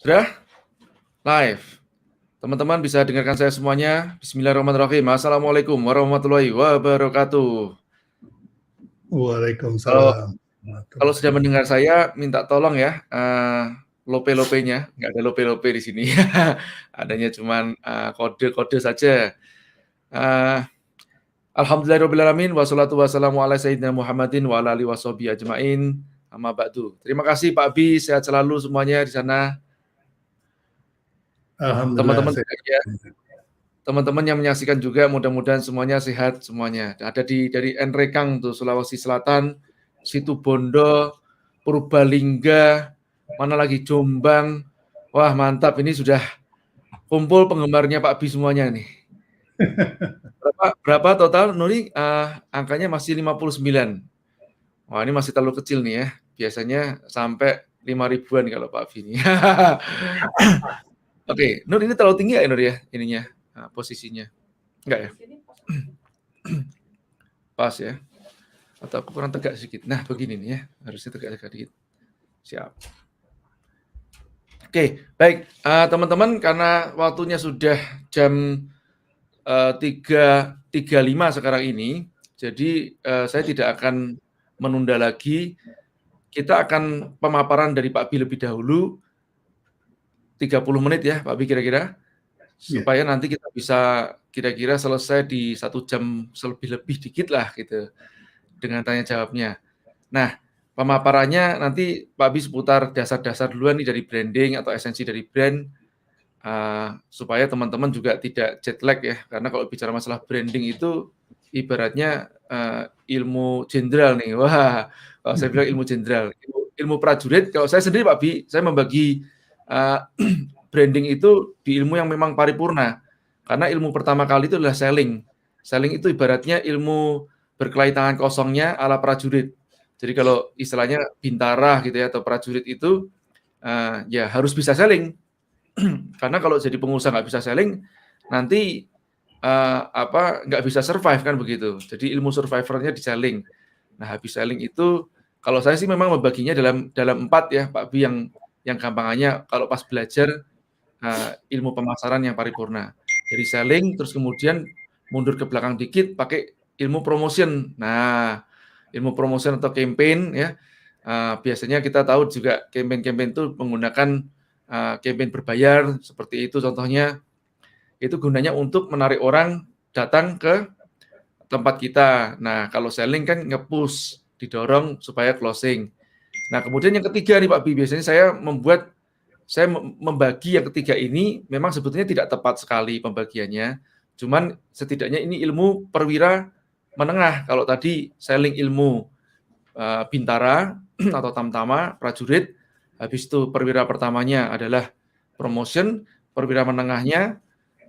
Sudah? Live. Teman-teman bisa dengarkan saya semuanya. Bismillahirrahmanirrahim. Assalamualaikum warahmatullahi wabarakatuh. Waalaikumsalam. Kalau sudah mendengar saya, minta tolong ya, lope-lopenya. Nggak ada lope-lope di sini. Adanya cuman kode-kode saja. Alhamdulillahirrahmanirrahim. Wassalatu wassalamu ala sayyidina Muhammadin wa ala alihi washabihi ajmain. Amma ba'du. Terima kasih Pak Abi, sehat selalu semuanya di sana. Alhamdulillah. Teman-teman yang menyaksikan juga mudah-mudahan semuanya sehat semuanya. Ada dari Enrekang tuh Sulawesi Selatan, Situbondo, Purbalingga, mana lagi Jombang. Wah, mantap, ini sudah kumpul penggemarnya Pak Bi semuanya nih. Berapa total Nuri? Angkanya masih 59. Wah, ini masih terlalu kecil nih ya. Biasanya sampai 5.000-an kalau Pak Bi ini. Oke, Nur ini terlalu tinggi ya Nur ya ininya, posisinya. Enggak ya? Pas ya. Atau aku kurang tegak sedikit. Nah, begini nih ya. Harusnya tegak-tegak dikit. Siap. Oke, baik. Teman-teman, karena waktunya sudah jam 3.35 sekarang ini, jadi saya tidak akan menunda lagi. Kita akan pemaparan dari Pak Bi lebih dahulu. 30 menit ya, Pak Bi kira-kira. Supaya nanti kita bisa kira-kira selesai di 1 jam lebih dikit lah gitu. Dengan tanya jawabnya. Nah, pemaparannya nanti Pak Bi seputar dasar-dasar duluan nih dari branding atau esensi dari brand, supaya teman-teman juga tidak jet lag ya, karena kalau bicara masalah branding itu ibaratnya ilmu jenderal nih. Wah, kalau saya bilang ilmu jenderal, ilmu prajurit. Kalau saya sendiri Pak Bi, saya membagi branding itu di ilmu yang memang paripurna, karena ilmu pertama kali itu adalah selling. Selling itu ibaratnya ilmu berkelahi tangan kosongnya ala prajurit. Jadi kalau istilahnya bintara gitu ya atau prajurit itu ya harus bisa selling. Karena kalau jadi pengusaha nggak bisa selling, nanti nggak bisa survive kan begitu. Jadi ilmu survivornya di selling. Nah, habis selling itu kalau saya sih memang membaginya dalam 4 ya Pak Bi, yang gampangannya kalau pas belajar ilmu pemasaran yang paripurna. Dari selling terus kemudian mundur ke belakang dikit pakai ilmu promotion. Nah, ilmu promotion atau campaign ya, biasanya kita tahu juga campaign-campaign itu menggunakan campaign berbayar seperti itu contohnya. Itu gunanya untuk menarik orang datang ke tempat kita. Nah, kalau selling kan nge-push, didorong supaya closing. Nah, kemudian yang ketiga nih Pak Bi, biasanya saya membagi yang ketiga ini memang sebetulnya tidak tepat sekali pembagiannya. Cuman setidaknya ini ilmu perwira menengah. Kalau tadi selling ilmu bintara atau tamtama, prajurit, habis itu perwira pertamanya adalah promotion, perwira menengahnya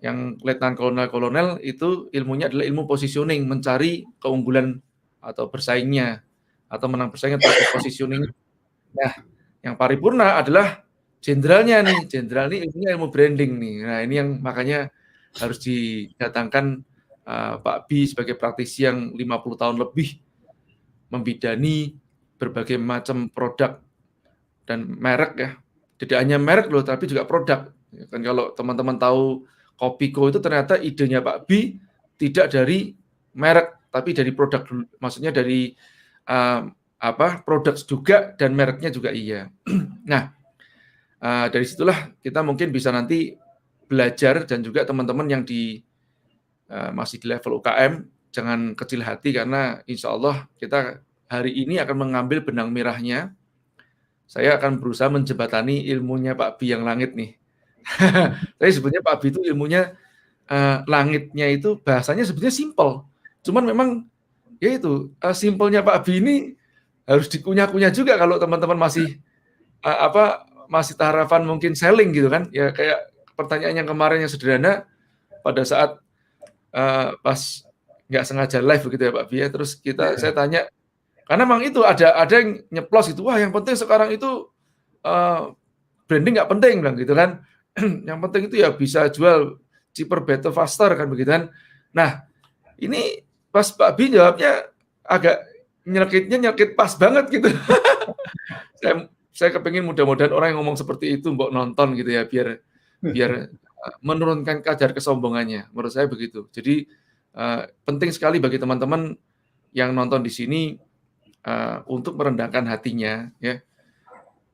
yang letnan kolonel itu ilmunya adalah ilmu positioning, mencari keunggulan atau bersaingnya atau menang bersaing atau positioning. Nah, yang paripurna adalah jenderalnya nih. Jenderal ini ilmunya ilmu branding nih. Nah, ini yang makanya harus didatangkan Pak Bi sebagai praktisi yang 50 tahun lebih membidani berbagai macam produk dan merek ya. Tidak hanya merek loh, tapi juga produk. Kan kalau teman-teman tahu Kopiko itu ternyata idenya Pak Bi tidak dari merek, tapi dari produk dulu. Maksudnya dari produk juga dan mereknya juga iya. Nah, dari situlah kita mungkin bisa nanti belajar dan juga teman-teman yang masih di level UKM jangan kecil hati karena insya Allah kita hari ini akan mengambil benang merahnya. Saya akan berusaha menjembatani ilmunya Pak Bi yang langit nih. Tapi sebenarnya Pak Bi itu ilmunya langitnya itu bahasanya sebetulnya simpel. Cuman memang ya itu simpelnya Pak Bi ini harus dikunyah-kunyah juga kalau teman-teman masih masih tahapan mungkin selling gitu kan. Ya kayak pertanyaan yang kemarin yang sederhana pada saat pas nggak sengaja live begitu ya Pak Bi ya. Terus saya tanya karena memang itu ada yang nyeplos itu, wah yang penting sekarang itu branding nggak penting bilang gitu kan. Yang penting itu ya bisa jual cheaper, better, faster kan begitu kan. Nah, ini pas Pak Bi jawabnya agak nyelkit pas banget gitu. saya kepingin mudah-mudahan orang yang ngomong seperti itu mbok nonton gitu ya, biar biar menurunkan kadar kesombongannya, menurut saya begitu. Jadi, penting sekali bagi teman-teman yang nonton di sini, untuk merendahkan hatinya ya.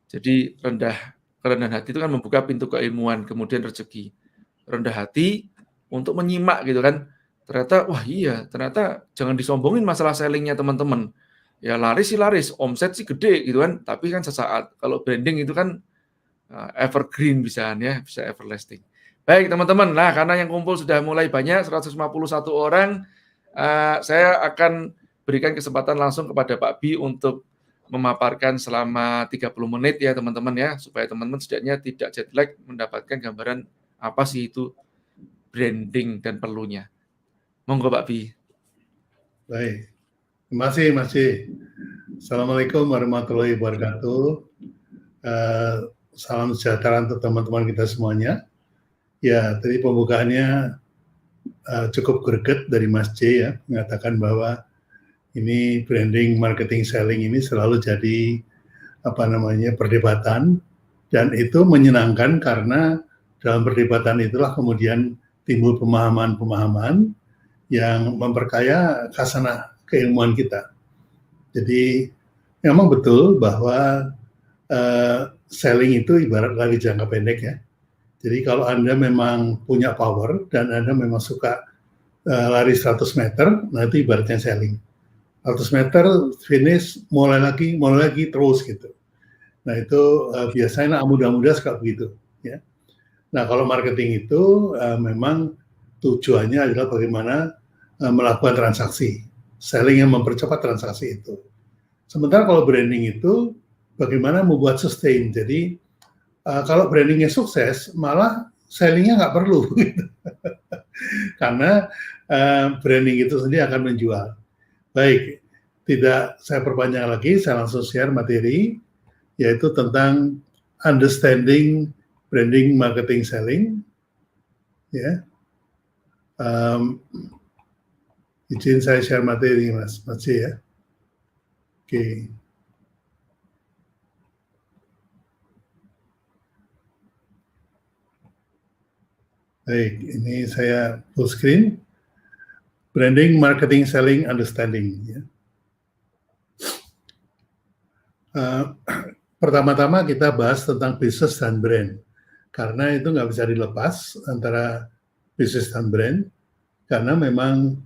Jadi kerendahan hati itu kan membuka pintu keilmuan, kemudian rezeki. Rendah hati untuk menyimak gitu kan. Ternyata, wah iya, ternyata jangan disombongin masalah selling-nya teman-teman. Ya laris sih laris, omset sih gede gitu kan, tapi kan sesaat. Kalau branding itu kan evergreen bisa everlasting. Baik teman-teman, nah karena yang kumpul sudah mulai banyak, 151 orang, saya akan berikan kesempatan langsung kepada Pak Bi untuk memaparkan selama 30 menit ya teman-teman ya, supaya teman-teman setidaknya tidak jet lag, mendapatkan gambaran apa sih itu branding dan perlunya. Monggo Pak Bi. Baik, terima kasih Mas C. Assalamualaikum warahmatullahi wabarakatuh. Salam sejahtera untuk teman-teman kita semuanya. Ya, tadi pembukaannya cukup greget dari Mas C ya, mengatakan bahwa ini branding, marketing, selling ini selalu jadi perdebatan, dan itu menyenangkan karena dalam perdebatan itulah kemudian timbul pemahaman-pemahaman yang memperkaya khasanah keilmuan kita. Jadi memang betul bahwa selling itu ibarat lari jangka pendek ya. Jadi kalau Anda memang punya power dan Anda memang suka lari 100 meter, nah itu ibaratnya selling. 100 meter finish, mulai lagi terus gitu. Nah itu biasanya muda-muda suka begitu ya. Nah kalau marketing itu memang tujuannya adalah bagaimana melakukan transaksi, selling yang mempercepat transaksi itu. Sementara kalau branding itu bagaimana membuat sustain. Jadi kalau brandingnya sukses, malah sellingnya nggak perlu gitu. Karena branding itu sendiri akan menjual. Baik, tidak saya perpanjang lagi, saya langsung share materi, yaitu tentang understanding branding, marketing, selling. Ya, izin saya share materi, Mas C ya. Oke. Baik, ini saya full screen. Branding, marketing, selling, understanding. Ya. Pertama-tama kita bahas tentang bisnis dan brand, karena itu nggak bisa dilepas antara bisnis dan brand, karena memang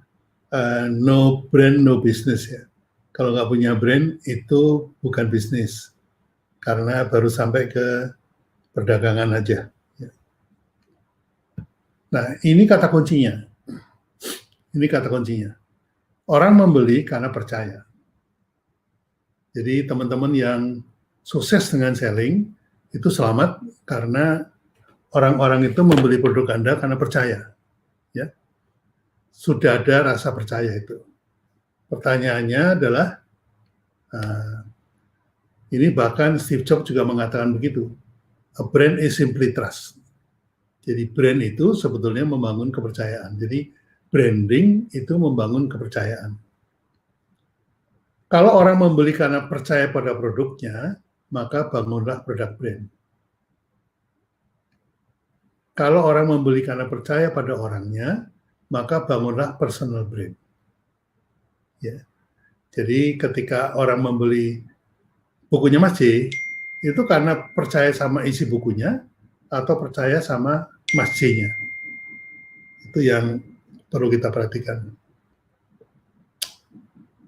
no brand, no business ya. Kalau nggak punya brand itu bukan bisnis, karena baru sampai ke perdagangan aja. Ya. Nah, ini kata kuncinya. Ini kata kuncinya. Orang membeli karena percaya. Jadi teman-teman yang sukses dengan selling, itu selamat karena orang-orang itu membeli produk Anda karena percaya. Ya. Sudah ada rasa percaya itu. Pertanyaannya adalah, ini bahkan Steve Jobs juga mengatakan begitu, a brand is simply trust. Jadi brand itu sebetulnya membangun kepercayaan. Jadi branding itu membangun kepercayaan. Kalau orang membeli karena percaya pada produknya, maka bangunlah produk brand. Kalau orang membeli karena percaya pada orangnya, maka bangunlah personal brand. Ya. Jadi ketika orang membeli bukunya Mas C, itu karena percaya sama isi bukunya atau percaya sama Mas C-nya. Itu yang perlu kita perhatikan.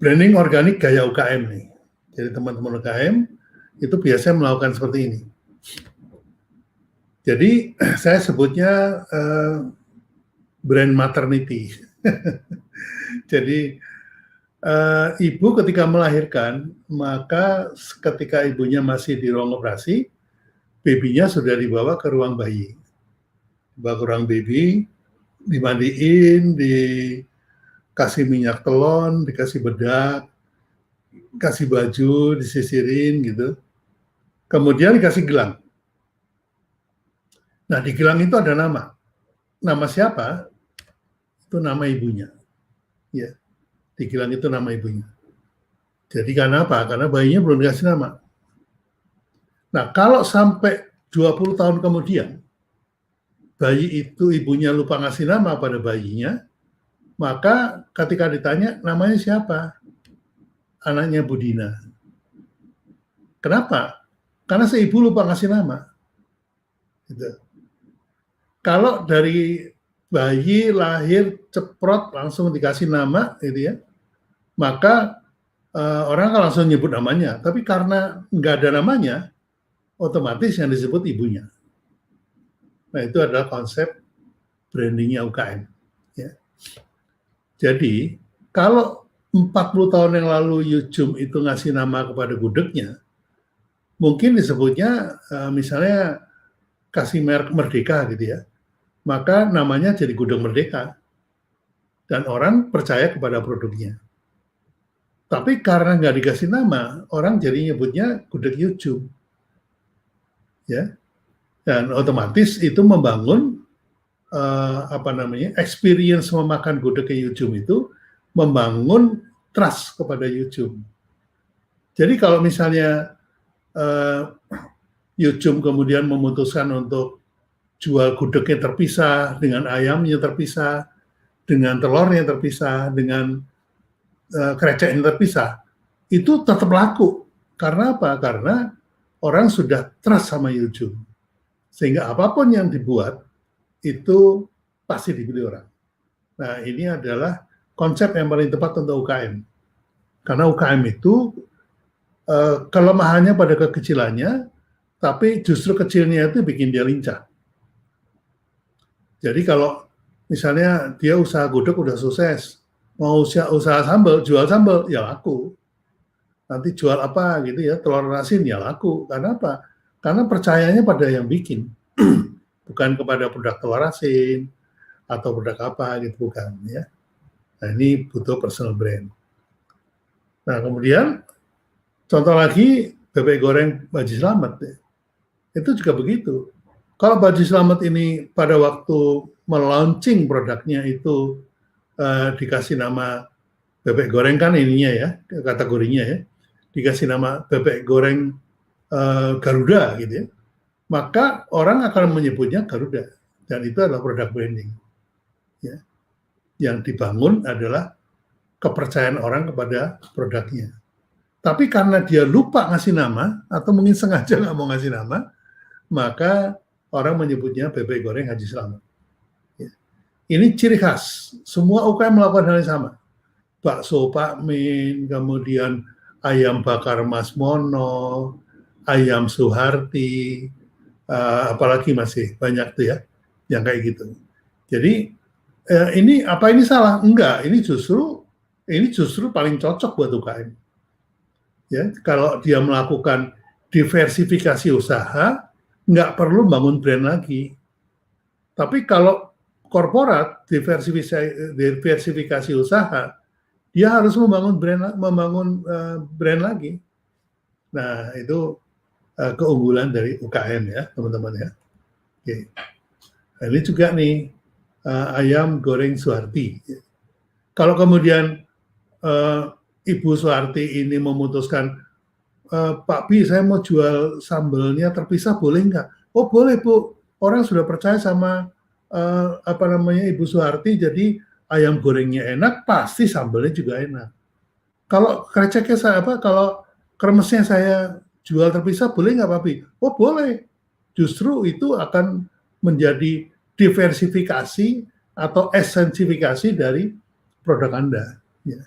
Branding organik gaya UKM nih. Jadi teman-teman UKM itu biasanya melakukan seperti ini. Jadi saya sebutnya brand maternity. Jadi ibu ketika melahirkan, maka ketika ibunya masih di ruang operasi, babynya sudah dibawa ke ruang bayi. Dibawa ke ruang baby, dimandiin, dikasih minyak telon, dikasih bedak, kasih baju, disisirin gitu. Kemudian dikasih gelang. Nah, di gelang itu ada nama. Nama siapa? Itu nama ibunya. Ya, di gelang itu nama ibunya. Jadi karena apa? Karena bayinya belum dikasih nama. Nah, kalau sampai 20 tahun kemudian, bayi itu ibunya lupa ngasih nama pada bayinya, maka ketika ditanya, namanya siapa? Anaknya Budina. Kenapa? Karena si ibu lupa ngasih nama. Gitu. Kalau dari bayi lahir ceprot langsung dikasih nama, gitu ya, maka orang akan langsung nyebut namanya. Tapi karena nggak ada namanya, otomatis yang disebut ibunya. Nah, itu adalah konsep brandingnya UKM. Ya. Jadi, kalau 40 tahun yang lalu Yujum itu ngasih nama kepada gudegnya, mungkin disebutnya misalnya kasih merek Merdeka gitu ya, maka namanya jadi Gudeg Merdeka. Dan orang percaya kepada produknya. Tapi karena nggak dikasih nama, orang jadi nyebutnya Gudeg Yujum. Ya. Dan otomatis itu membangun experience memakan gudeg Yujum itu membangun trust kepada Yujum. Jadi kalau misalnya Yujum kemudian memutuskan untuk jual gudegnya terpisah, dengan ayamnya terpisah, dengan telurnya terpisah, dengan kreceknya terpisah, itu tetap laku. Karena apa? Karena orang sudah trust sama Yujum. Sehingga apapun yang dibuat, itu pasti dibeli orang. Nah, ini adalah konsep yang paling tepat untuk UKM. Karena UKM itu kelemahannya pada kekecilannya, tapi justru kecilnya itu bikin dia lincah. Jadi kalau misalnya dia usaha gudeg udah sukses, mau usaha sambal, jual sambal, ya laku. Nanti jual apa gitu ya, telur asin, ya laku. Karena apa? Karena percayanya pada yang bikin. Bukan kepada produk telur asin atau produk apa gitu, bukan ya. Nah, ini butuh personal brand. Nah, kemudian contoh lagi bebek goreng Baji Slamet ya. Itu juga begitu. Kalau Baji Slamet ini pada waktu melaunching produknya itu dikasih nama bebek goreng kan ininya ya, kategorinya ya. Dikasih nama bebek goreng Garuda gitu ya. Maka orang akan menyebutnya Garuda, dan itu adalah produk branding. Ya. Yang dibangun adalah kepercayaan orang kepada produknya. Tapi karena dia lupa ngasih nama, atau mungkin sengaja nggak mau ngasih nama, maka orang menyebutnya bebek goreng Haji Slamet. Ya. Ini ciri khas, semua UKM melakukan hal yang sama. Bakso Pak Min, kemudian ayam bakar Mas Mono, ayam Suharti, apalagi masih banyak tuh ya yang kayak gitu. Jadi ini salah? Enggak, ini justru paling cocok buat UKM. Ya, kalau dia melakukan diversifikasi usaha, nggak perlu bangun brand lagi. Tapi kalau korporat diversifikasi usaha, dia harus membangun brand lagi. Nah, itu keunggulan dari UKM ya, teman-teman ya. Oke. Nah, ini juga nih ayam goreng Suharti. Kalau kemudian Ibu Suharti ini memutuskan, Pak Bi, saya mau jual sambelnya terpisah, boleh nggak? Oh boleh Bu, orang sudah percaya sama Ibu Suharti, jadi ayam gorengnya enak, pasti sambelnya juga enak. Kalau kreceknya kalau kremesnya saya jual terpisah, boleh nggak Pak Bi? Oh boleh. Justru itu akan menjadi diversifikasi atau esensifikasi dari produk Anda. Ya.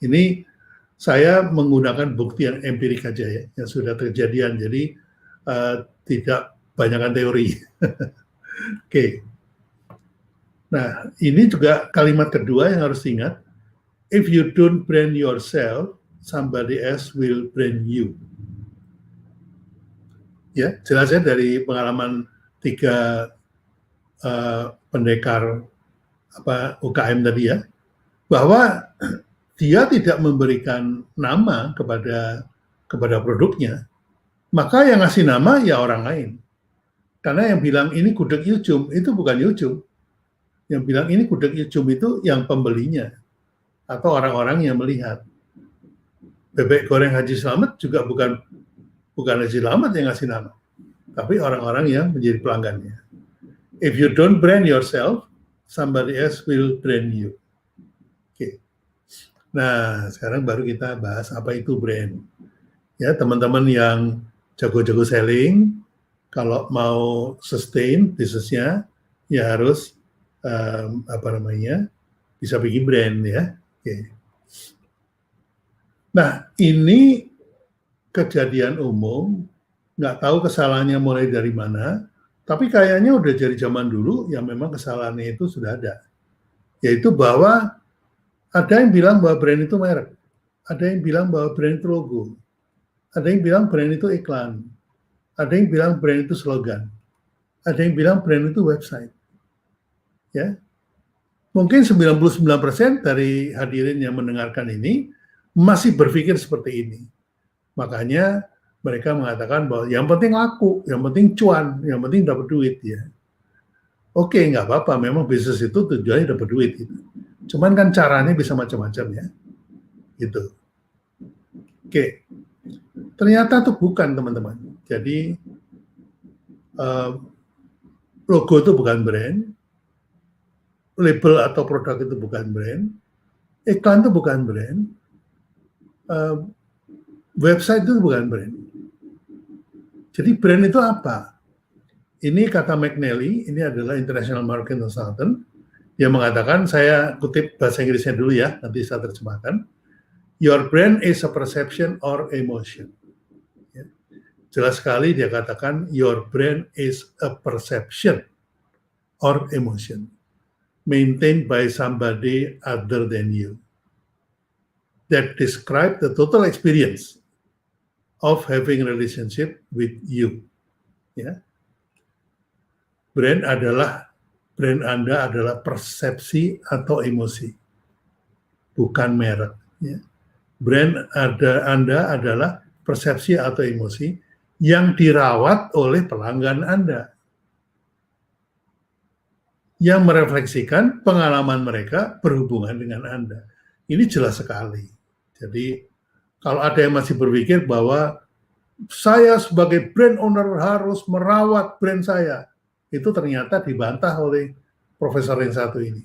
Ini saya menggunakan bukti yang empirik aja ya, yang sudah terjadian. Jadi tidak banyakkan teori. Oke. Nah, ini juga kalimat kedua yang harus diingat. If you don't brand yourself, somebody else will brand you. Ya, jelasnya dari pengalaman 3 pendekar UKM tadi ya, bahwa dia tidak memberikan nama kepada produknya, maka yang ngasih nama ya orang lain. Karena yang bilang ini gudeg Yujum itu bukan Yujum. Yang bilang ini gudeg Yujum itu yang pembelinya atau orang-orang yang melihat. Bebek goreng Haji Slamet juga bukan Bukan si selamat yang ngasih nama, tapi orang-orang yang menjadi pelanggannya. If you don't brand yourself, somebody else will brand you. Oke. Nah, sekarang baru kita bahas apa itu brand. Ya, teman-teman yang jago-jago selling, kalau mau sustain bisnisnya, ya harus bisa bikin brand ya. Oke. Nah, ini kejadian umum, nggak tahu kesalahannya mulai dari mana, tapi kayaknya udah dari zaman dulu yang memang kesalahannya itu sudah ada. Yaitu bahwa ada yang bilang bahwa brand itu merek, ada yang bilang bahwa brand itu logo, ada yang bilang brand itu iklan, ada yang bilang brand itu slogan, ada yang bilang brand itu website. Ya, mungkin 99% dari hadirin yang mendengarkan ini masih berpikir seperti ini. Makanya mereka mengatakan bahwa yang penting laku, yang penting cuan, yang penting dapat duit ya. Oke, nggak apa-apa, memang bisnis itu tujuannya dapat duit. Gitu. Cuman kan caranya bisa macam-macam ya. Gitu. Oke, ternyata itu bukan teman-teman. Jadi logo itu bukan brand, label atau produk itu bukan brand, iklan itu bukan brand, website itu bukan brand. Jadi brand itu apa? Ini kata McNally, ini adalah International Marketing Consultant, dia mengatakan, saya kutip bahasa Inggrisnya dulu ya, nanti saya terjemahkan. Your brand is a perception or emotion. Ya. Jelas sekali dia katakan, your brand is a perception or emotion maintained by somebody other than you that describe the total experience of having a relationship with you. Ya. Brand Anda adalah persepsi atau emosi, bukan merek. Ya. Brand Anda adalah persepsi atau emosi yang dirawat oleh pelanggan Anda, yang merefleksikan pengalaman mereka berhubungan dengan Anda. Ini jelas sekali. Jadi kalau ada yang masih berpikir bahwa saya sebagai brand owner harus merawat brand saya, itu ternyata dibantah oleh profesor yang satu ini.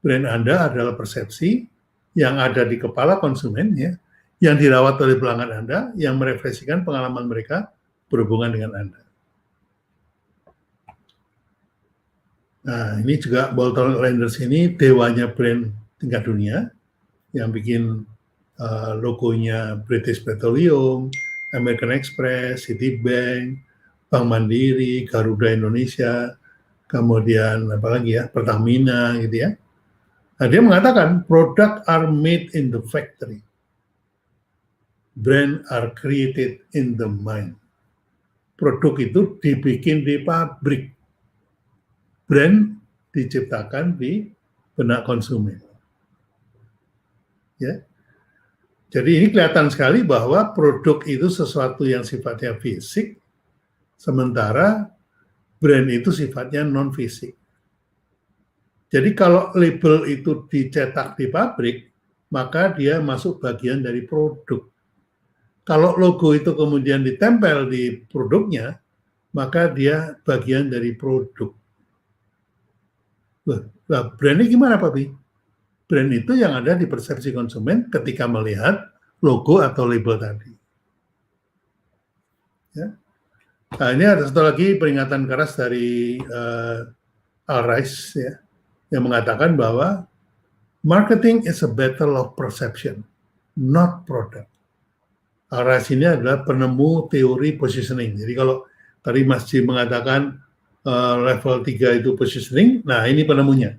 Brand Anda adalah persepsi yang ada di kepala konsumen, ya, yang dirawat oleh pelanggan Anda, yang merefleksikan pengalaman mereka berhubungan dengan Anda. Nah, ini juga Bolton Landers ini dewanya brand tingkat dunia, yang bikin logonya British Petroleum, American Express, Citibank, Bank Mandiri, Garuda Indonesia, kemudian apa lagi ya, Pertamina gitu ya. Nah, dia mengatakan product are made in the factory, brand are created in the mind. Produk itu dibikin di pabrik, brand diciptakan di benak konsumen. Ya. Jadi ini kelihatan sekali bahwa produk itu sesuatu yang sifatnya fisik, sementara brand itu sifatnya non-fisik. Jadi kalau label itu dicetak di pabrik, maka dia masuk bagian dari produk. Kalau logo itu kemudian ditempel di produknya, maka dia bagian dari produk. Nah, brandnya gimana, Pak Bi? Brand itu yang ada di persepsi konsumen ketika melihat logo atau label tadi. Ya. Nah, ini ada satu lagi peringatan keras dari Al Ries, ya, yang mengatakan bahwa marketing is a battle of perception, not product. Al Ries ini adalah penemu teori positioning. Jadi kalau tadi Mas Jim mengatakan level 3 itu positioning, nah ini penemunya,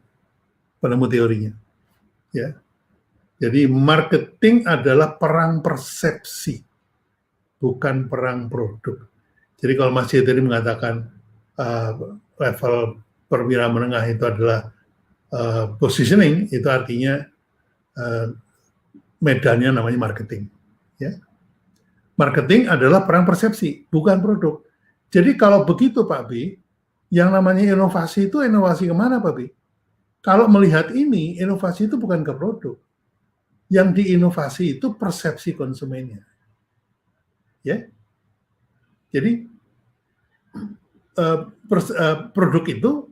penemu teorinya. Ya. Jadi marketing adalah perang persepsi, bukan perang produk. Jadi kalau Mas Jim tadi mengatakan level perwira menengah itu adalah positioning, itu artinya medannya namanya marketing. Ya. Marketing adalah perang persepsi, bukan produk. Jadi kalau begitu Pak Bi, yang namanya inovasi itu inovasi kemana Pak Bi? Kalau melihat ini, inovasi itu bukan ke produk. Yang diinovasi itu persepsi konsumennya. Ya. Jadi produk itu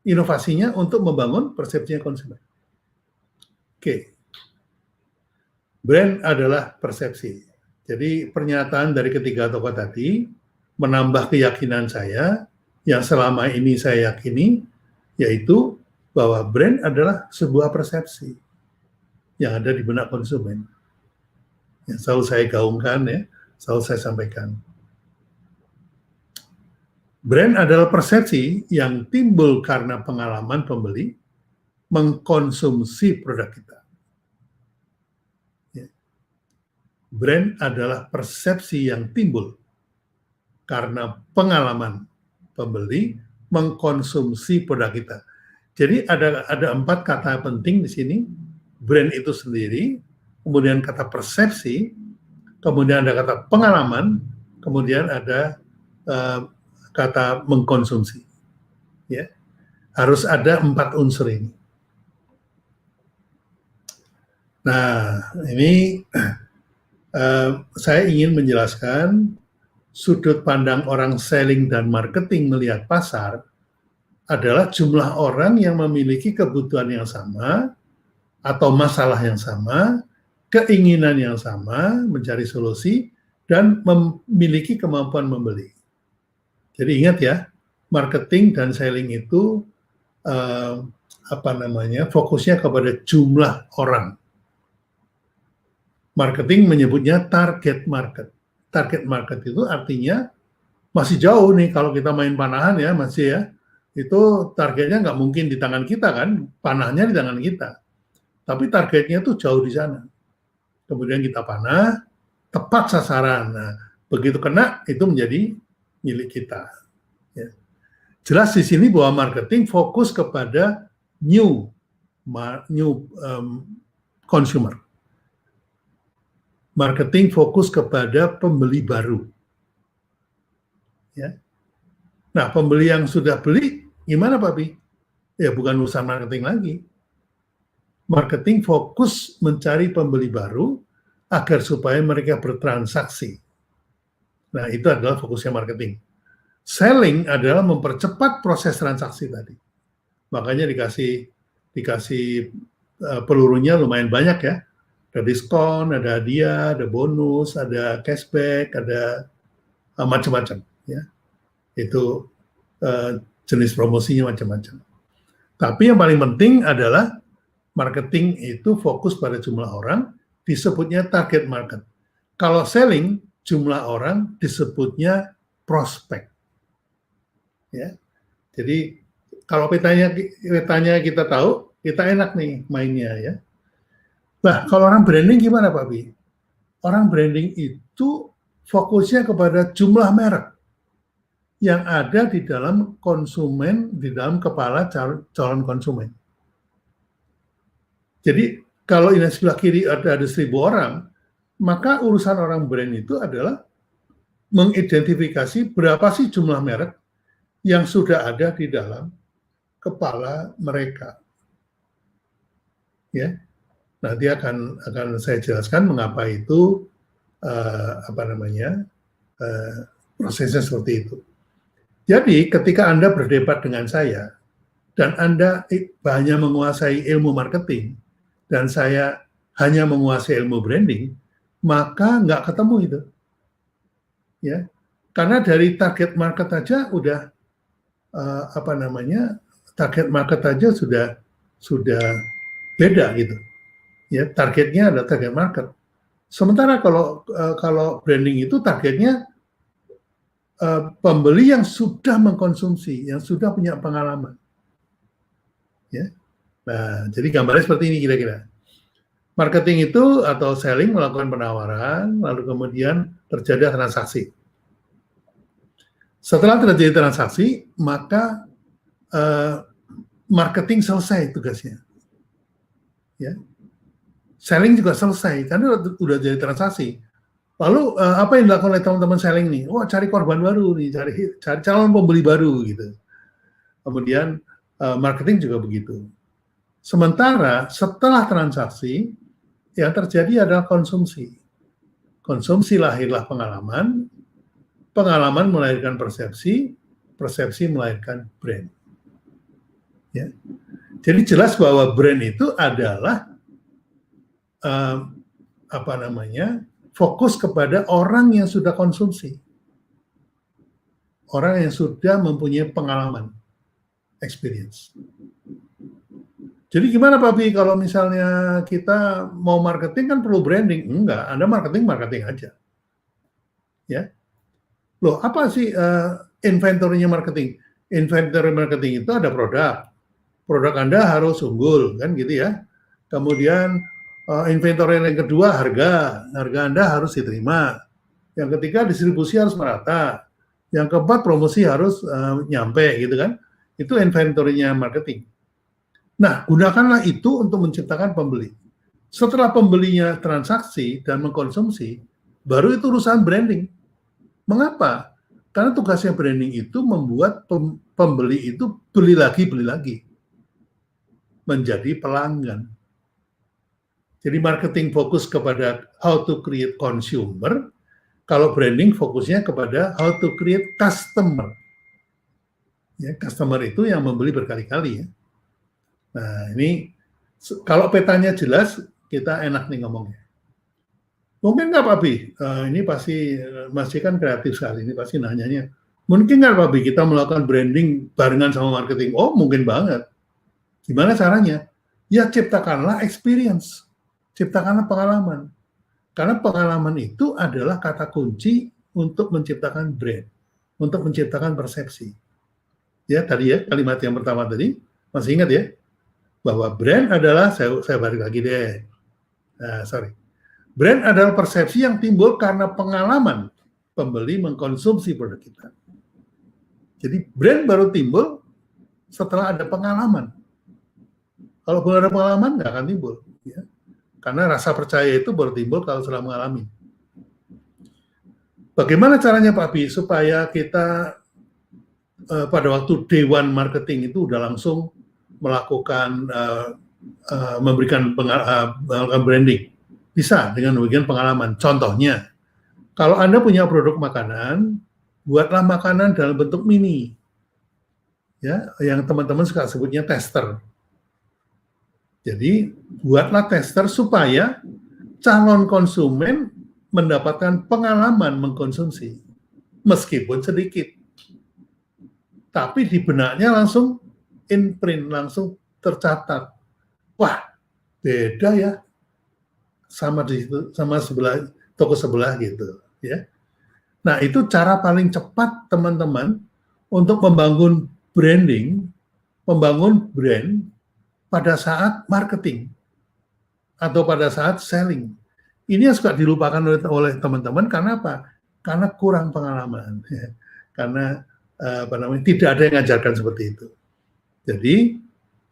inovasinya untuk membangun persepsinya konsumen. Oke. Brand adalah persepsi. Jadi pernyataan dari ketiga tokoh tadi menambah keyakinan saya yang selama ini saya yakini, yaitu bahwa brand adalah sebuah persepsi yang ada di benak konsumen. Yang selalu saya gaungkan, ya, selalu saya sampaikan. Brand adalah persepsi yang timbul karena pengalaman pembeli mengkonsumsi produk kita. Ya. Brand adalah persepsi yang timbul karena pengalaman pembeli mengkonsumsi produk kita. Jadi ada 4 kata penting di sini. Brand itu sendiri, kemudian kata persepsi, kemudian ada kata pengalaman, kemudian ada kata mengkonsumsi. Ya. Harus ada 4 unsur ini. Nah, ini saya ingin menjelaskan sudut pandang orang selling dan marketing melihat pasar adalah jumlah orang yang memiliki kebutuhan yang sama atau masalah yang sama, keinginan yang sama, mencari solusi, dan memiliki kemampuan membeli. Jadi ingat ya, marketing dan selling itu fokusnya kepada jumlah orang. Marketing menyebutnya target market. Target market itu artinya masih jauh nih kalau kita main panahan ya, masih ya. Itu targetnya nggak mungkin di tangan kita kan, panahnya di tangan kita. Tapi targetnya tuh jauh di sana. Kemudian kita panah, tepat sasaran. Nah, begitu kena itu menjadi milik kita. Ya. Jelas di sini bahwa marketing fokus kepada new consumer. Marketing fokus kepada pembeli baru. Ya. Nah, pembeli yang sudah beli, gimana Pak Pi? Ya bukan urusan marketing lagi. Marketing fokus mencari pembeli baru agar supaya mereka bertransaksi. Nah, itu adalah fokusnya marketing. Selling adalah mempercepat proses transaksi tadi. Makanya dikasih pelurunya lumayan banyak ya. Ada diskon, ada hadiah, ada bonus, ada cashback, ada macam-macam ya. Itu jenis promosinya macam-macam. Tapi yang paling penting adalah marketing itu fokus pada jumlah orang, disebutnya target market. Kalau selling, jumlah orang disebutnya prospek. Ya. Jadi kalau petanya kita tahu, kita enak nih mainnya ya. Nah, kalau orang branding gimana Pak Bi? Orang branding itu fokusnya kepada jumlah merek yang ada di dalam konsumen, di dalam kepala calon konsumen. Jadi kalau ini sebelah kiri ada 1.000 orang, maka urusan orang brand itu adalah mengidentifikasi berapa sih jumlah merek yang sudah ada di dalam kepala mereka. Ya, nanti akan saya jelaskan mengapa itu prosesnya seperti itu. Jadi ketika Anda berdebat dengan saya dan Anda hanya menguasai ilmu marketing dan saya hanya menguasai ilmu branding, maka nggak ketemu itu. Ya, karena dari target market aja udah target market aja sudah beda gitu. Ya, targetnya adalah target market. Sementara kalau branding itu targetnya pembeli yang sudah mengkonsumsi, yang sudah punya pengalaman. Ya. Nah, jadi gambarnya seperti ini kira-kira. Marketing itu atau selling melakukan penawaran, lalu kemudian terjadi transaksi. Setelah terjadi transaksi, maka marketing selesai tugasnya. Ya. Selling juga selesai, karena udah jadi transaksi. Lalu apa yang dilakukan oleh teman-teman selling nih? Wah, cari korban baru nih, cari calon pembeli baru gitu. Kemudian marketing juga begitu. Sementara setelah transaksi, yang terjadi adalah konsumsi. Konsumsi lahirlah pengalaman, pengalaman melahirkan persepsi, persepsi melahirkan brand. Ya. Jadi jelas bahwa brand itu adalah fokus kepada orang yang sudah konsumsi, orang yang sudah mempunyai pengalaman, experience. Jadi gimana Pak Bi, kalau misalnya kita mau marketing kan perlu branding? Enggak, Anda marketing aja. Ya. Loh, apa sih inventory-nya marketing? Inventory marketing itu ada produk. Produk Anda harus unggul, kan gitu ya. Kemudian inventory yang kedua harga Anda harus diterima. Yang ketiga distribusi harus merata. Yang keempat promosi harus nyampe gitu kan. Itu inventory-nya marketing. Nah, gunakanlah itu untuk menciptakan pembeli. Setelah pembelinya transaksi dan mengkonsumsi, baru itu urusan branding. Mengapa? Karena tugasnya branding itu membuat pembeli itu beli lagi, menjadi pelanggan. Jadi marketing fokus kepada how to create consumer, kalau branding fokusnya kepada how to create customer. Ya, customer itu yang membeli berkali-kali ya. Nah, ini kalau petanya jelas, kita enak nih ngomongnya. Mungkin nggak Pak Bi? Ini pasti masih kan kreatif sekali. Ini pasti nanyanya. Mungkin nggak Pak Bi kita melakukan branding barengan sama marketing? Oh, mungkin banget. Gimana caranya? Ya ciptakanlah experience. Ciptakanlah pengalaman. Karena pengalaman itu adalah kata kunci untuk menciptakan brand. Untuk menciptakan persepsi. Ya, tadi ya, kalimat yang pertama tadi. Masih ingat ya? Bahwa brand adalah, saya balik lagi deh. Brand adalah persepsi yang timbul karena pengalaman pembeli mengkonsumsi produk kita. Jadi brand baru timbul setelah ada pengalaman. Kalau belum ada pengalaman, nggak akan timbul. Ya. Karena rasa percaya itu baru timbul kalau setelah mengalami. Bagaimana caranya Pak Bi supaya kita pada waktu Dewan Marketing itu udah langsung melakukan memberikan branding? Bisa dengan memberikan pengalaman. Contohnya, kalau Anda punya produk makanan, buatlah makanan dalam bentuk mini. Ya, yang teman-teman suka sebutnya tester. Jadi, buatlah tester supaya calon konsumen mendapatkan pengalaman mengkonsumsi. Meskipun sedikit. Tapi di benaknya langsung in-print, langsung tercatat. Wah, beda ya. Sama di situ, sama sebelah toko sebelah gitu, ya. Nah, itu cara paling cepat teman-teman untuk membangun branding, membangun brand pada saat marketing atau pada saat selling. Ini yang suka dilupakan oleh teman-teman karena apa? Karena kurang pengalaman, ya. Karena tidak ada yang ngajarkan seperti itu. Jadi,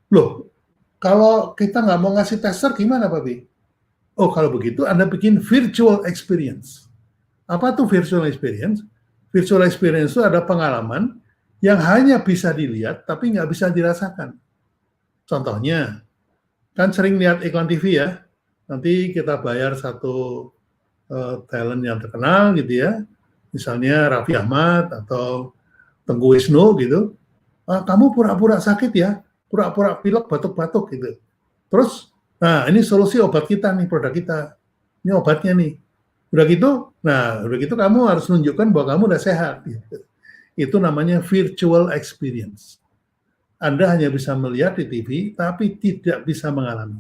loh, kalau kita nggak mau ngasih tester gimana, Pak Bi? Oh, kalau begitu Anda bikin virtual experience. Apa tuh virtual experience? Virtual experience itu ada pengalaman yang hanya bisa dilihat tapi nggak bisa dirasakan. Contohnya, kan sering lihat iklan TV ya, nanti kita bayar satu talent yang terkenal gitu ya, misalnya Raffi Ahmad atau Tengku Wisnu gitu, kamu pura-pura sakit ya, pura-pura pilek, batuk-batuk gitu. Terus, nah ini solusi obat kita nih, produk kita. Ini obatnya nih. Udah gitu kamu harus nunjukkan bahwa kamu udah sehat. Gitu. Itu namanya virtual experience. Anda hanya bisa melihat di TV, tapi tidak bisa mengalami.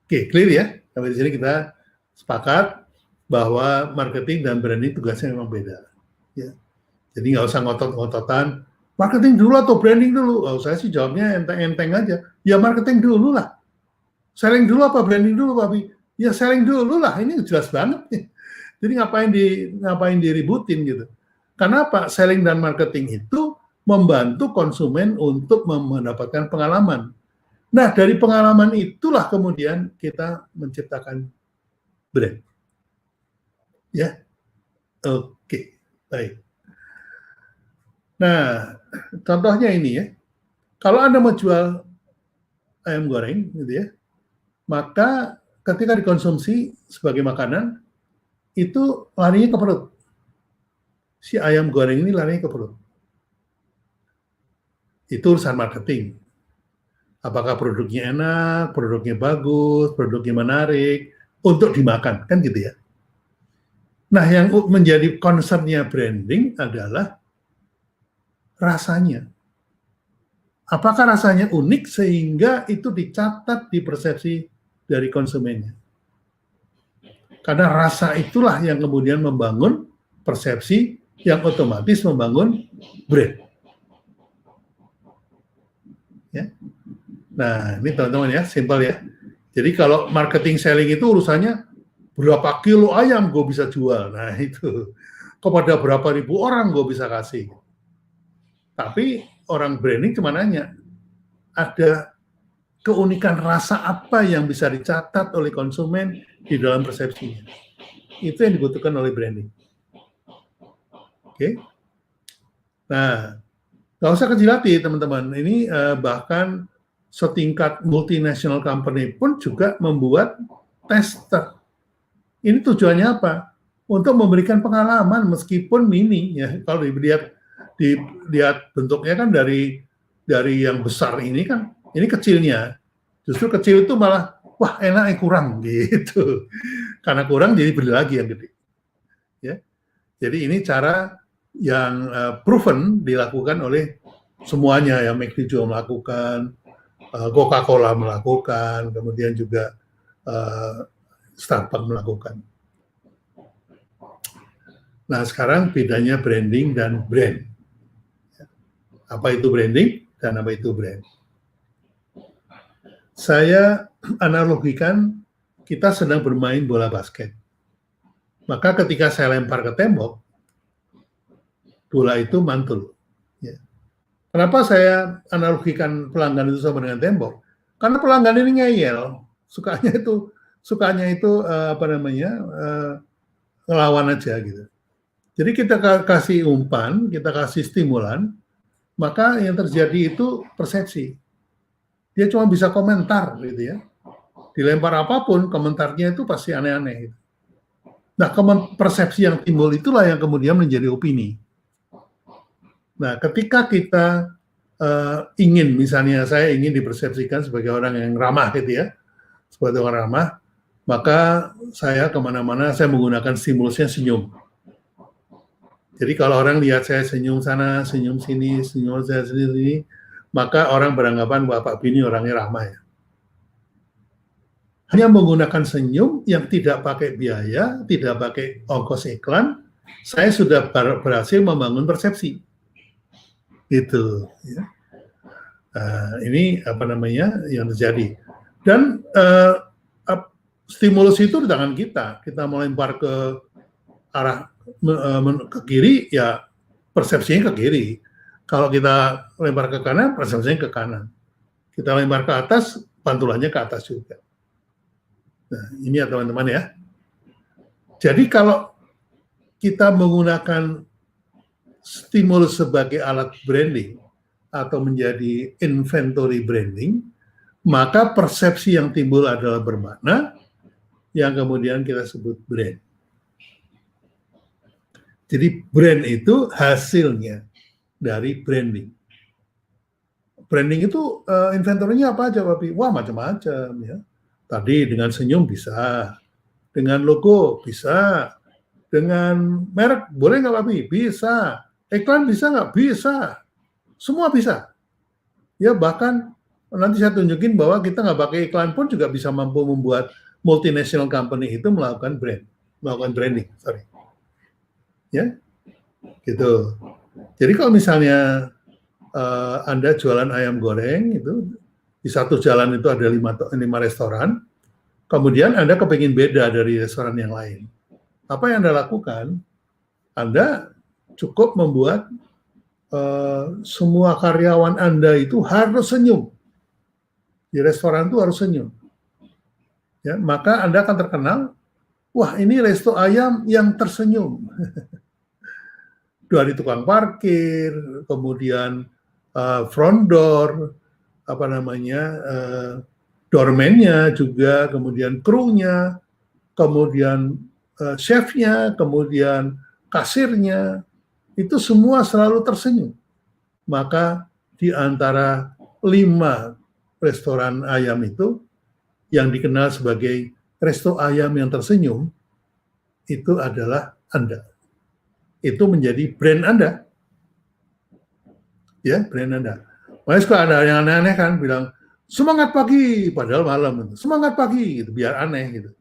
Oke, clear ya? Sampai di sini kita sepakat bahwa marketing dan branding tugasnya memang beda. Ya. Jadi nggak usah ngotot-ngototan, marketing dulu atau branding dulu. Oh, saya sih jawabnya enteng-enteng aja. Ya marketing dulu lah. Selling dulu apa branding dulu, Pak Bi? Ya selling dulu lah. Ini jelas banget. Jadi ngapain diributin gitu. Karena apa? Selling dan marketing itu membantu konsumen untuk mendapatkan pengalaman. Nah, dari pengalaman itulah kemudian kita menciptakan brand. Ya. Oke. Baik. Nah, contohnya ini ya. Kalau Anda mau jual ayam goreng gitu ya, maka ketika dikonsumsi sebagai makanan, itu larinya ke perut. si ayam goreng ini larinya ke perut. Itu urusan marketing. Apakah produknya enak, produknya bagus, produknya menarik untuk dimakan, kan gitu ya. Nah, yang menjadi concern-nya branding adalah rasanya. Apakah rasanya unik sehingga itu dicatat di persepsi dari konsumennya. Karena rasa itulah yang kemudian membangun persepsi yang otomatis membangun brand. Ya. Nah, ini teman-teman ya, simpel ya. Jadi kalau marketing selling itu urusannya berapa kilo ayam gue bisa jual. Nah itu, kepada berapa ribu orang gue bisa kasih. Tapi orang branding cuma nanya, ada keunikan rasa apa yang bisa dicatat oleh konsumen di dalam persepsinya. Itu yang dibutuhkan oleh branding. Oke. Nah, nggak usah kecil hati teman-teman. Ini bahkan setingkat multinational company pun juga membuat tester. Ini tujuannya apa? Untuk memberikan pengalaman meskipun mini ya. Kalau dilihat bentuknya kan dari yang besar ini kan, ini kecilnya. Justru kecil itu malah wah enak kurang gitu. Karena kurang jadi beli lagi yang gede. Ya. Jadi ini cara yang proven dilakukan oleh semuanya ya, McD juga melakukan, Coca-Cola melakukan, kemudian juga Starbucks melakukan. Nah, sekarang bedanya branding dan brand. Apa itu branding dan apa itu brand? Saya analogikan kita sedang bermain bola basket. Maka ketika saya lempar ke tembok, bola itu mantul. Ya. Kenapa saya analogikan pelanggan itu sama dengan tembok? Karena pelanggan ini ngeyel, sukanya itu ngelawan aja gitu. Jadi kita kasih umpan, kita kasih stimulan, maka yang terjadi itu persepsi. Dia cuma bisa komentar gitu ya. Dilempar apapun, komentarnya itu pasti aneh-aneh. Gitu. Nah, persepsi yang timbul itulah yang kemudian menjadi opini. Nah, ketika kita ingin, misalnya saya ingin dipersepsikan sebagai orang yang ramah gitu ya, sebagai orang ramah, maka saya kemana-mana saya menggunakan stimulusnya senyum. Jadi kalau orang lihat saya senyum sana, senyum sini, senyum saya sendiri, maka orang beranggapan bahwa Pak Bini orangnya ramah ya. Hanya menggunakan senyum yang tidak pakai biaya, tidak pakai ongkos iklan, saya sudah berhasil membangun persepsi. Itu. Ya. Ini yang terjadi. Dan stimulus itu di tangan kita. Kita melempar ke arah ke kiri, ya persepsinya ke kiri. Kalau kita lempar ke kanan, persepsinya ke kanan. Kita lempar ke atas, pantulannya ke atas juga. Nah, ini ya teman-teman ya. Jadi kalau kita menggunakan stimulus sebagai alat branding atau menjadi inventory branding, maka persepsi yang timbul adalah bermakna yang kemudian kita sebut brand. Jadi brand itu hasilnya dari branding. Branding itu inventory-nya apa aja, Pak? Wah, macam-macam ya. Tadi dengan senyum bisa, dengan logo bisa, dengan merek boleh nggak, Pak? Bisa. Iklan bisa nggak? Bisa. Semua bisa. Ya bahkan nanti saya tunjukin bahwa kita nggak pakai iklan pun juga bisa mampu membuat multinational company itu melakukan branding. Ya, gitu. Jadi kalau misalnya Anda jualan ayam goreng itu di satu jalan itu ada 5 restoran, kemudian Anda kepingin beda dari restoran yang lain. Apa yang Anda lakukan? Anda cukup membuat semua karyawan Anda itu harus senyum. Di restoran itu harus senyum. Ya, maka Anda akan terkenal, wah ini resto ayam yang tersenyum. Dari tukang parkir, kemudian front door, doorman-nya juga, kemudian kru-nya, kemudian chef-nya, kemudian kasirnya, itu semua selalu tersenyum. Maka di antara 5 restoran ayam itu yang dikenal sebagai resto ayam yang tersenyum, itu adalah Anda. Itu menjadi brand Anda. Ya, brand Anda. Makanya suka ada yang aneh-aneh kan, bilang, semangat pagi, padahal malam. Semangat pagi, gitu, biar aneh gitu.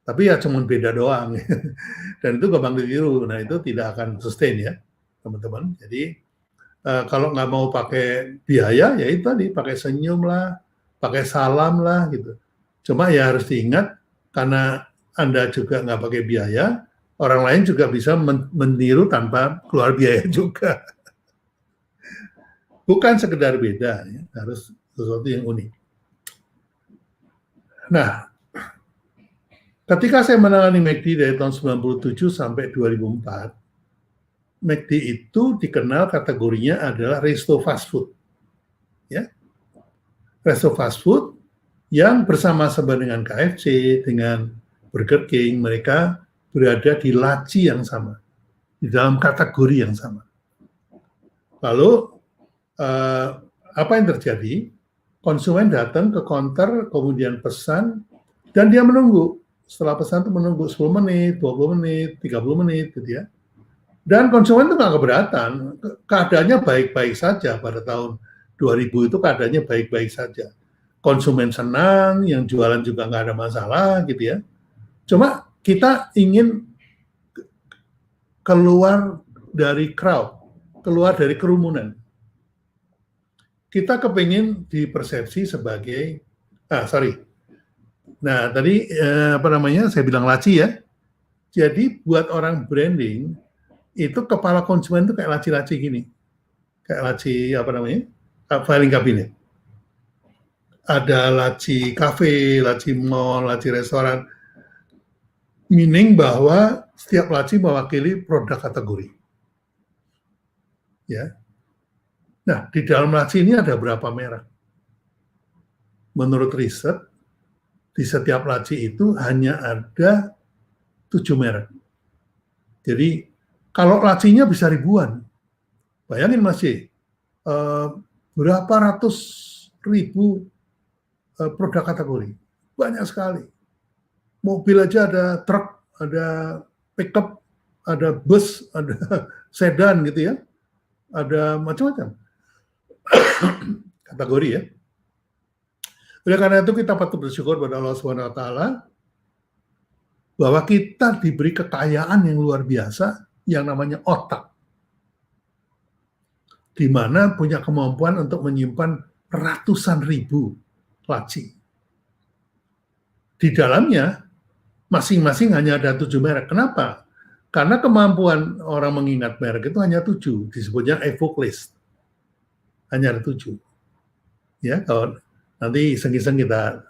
Tapi ya cuma beda doang. Dan itu gampang ditiru. Nah, itu tidak akan sustain ya, teman-teman. Jadi, kalau nggak mau pakai biaya, ya itu tadi, pakai senyum lah, pakai salam lah, gitu. Cuma ya harus diingat, karena Anda juga nggak pakai biaya, orang lain juga bisa meniru tanpa keluar biaya juga. Bukan sekedar beda, ya, harus sesuatu yang unik. Nah, ketika saya menangani McD dari tahun 97 sampai 2004, McD itu dikenal kategorinya adalah resto fast food. Ya. Resto fast food yang bersama-sama dengan KFC, dengan Burger King, mereka berada di laci yang sama, di dalam kategori yang sama. Lalu, apa yang terjadi? Konsumen datang ke counter, kemudian pesan, dan dia menunggu. Setelah pesan itu menunggu 10 menit, 20 menit, 30 menit, gitu ya. Dan konsumen itu nggak keberatan. Keadaannya baik-baik saja pada tahun 2000 itu keadaannya baik-baik saja. Konsumen senang, yang jualan juga nggak ada masalah, gitu ya. Cuma kita ingin keluar dari crowd, keluar dari kerumunan. Kita kepingin dipersepsi sebagai, Nah, tadi saya bilang laci ya. Jadi buat orang branding itu kepala konsumen itu kayak laci-laci gini, kayak laci filing cabinet. Ada laci kafe, laci mall, laci restoran. Meaning bahwa setiap laci mewakili produk kategori. Ya. Nah, di dalam laci ini ada berapa merek? Menurut riset, di setiap laci itu hanya ada 7 merek. Jadi, kalau lacinya bisa ribuan, bayangin masih berapa ratus ribu produk kategori. Banyak sekali. Mobil aja ada truk, ada pickup, ada bus, ada sedan gitu ya. Ada macam-macam kategori ya. Oleh karena itu kita patut bersyukur pada Allah SWT bahwa kita diberi kekayaan yang luar biasa yang namanya otak, di mana punya kemampuan untuk menyimpan ratusan ribu laci. Di dalamnya masing-masing hanya ada 7 merek. Kenapa? Karena kemampuan orang mengingat merek itu hanya 7, disebutnya evoke list. Hanya ada 7. Ya, kalau nanti iseng-iseng kita,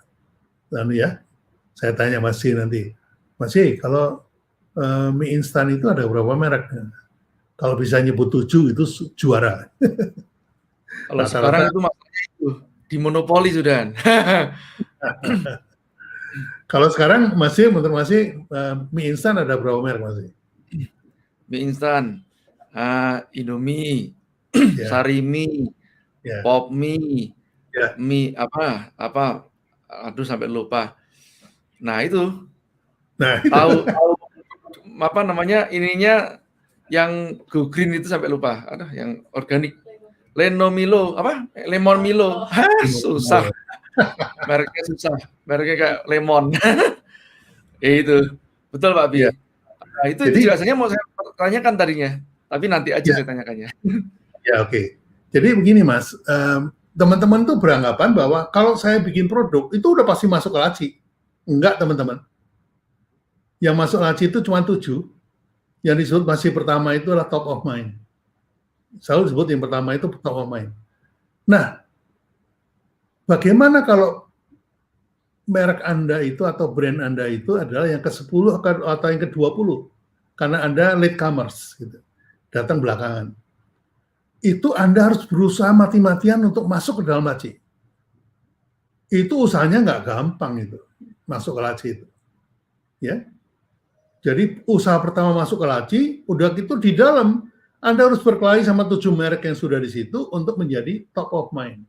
saya tanya Mas C nanti, Mas C, kalau mie instan itu ada berapa merek? Kalau bisa nyebut 7 itu juara. Kalau sekarang itu maksudnya itu dimonopoli sudah. Kalau sekarang menurut Mas C, mie instan ada berapa merek Mas C? Mie instan, Indomie, Sarimi, Pop Mie, mie aduh sampai lupa. Nah itu, tahu apa namanya ininya yang go green itu sampai lupa. Aduh, yang organik, Lenomilo Lemon Milo, susah. Mereknya susah, mereknya kayak lemon. Itu betul Pak Bi. Nah, itu biasanya mau saya tanyakan tadinya, tapi nanti aja saya tanyakannya. Ya oke. Jadi begini Mas, teman-teman tuh beranggapan bahwa kalau saya bikin produk itu udah pasti masuk ke laci. Enggak teman-teman. Yang masuk laci itu cuma 7. Yang disebut masih pertama itu adalah top of mind. Selalu disebut yang pertama itu top of mind. Nah, bagaimana kalau merek Anda itu atau brand Anda itu adalah yang ke-10 atau yang ke-20? Karena Anda latecomers, gitu. Datang belakangan. Itu Anda harus berusaha mati-matian untuk masuk ke dalam laci. Itu usahanya nggak gampang itu, masuk ke laci itu. Ya. Jadi usaha pertama masuk ke laci, udah gitu di dalam Anda harus berkelahi sama 7 merek yang sudah di situ untuk menjadi top of mind.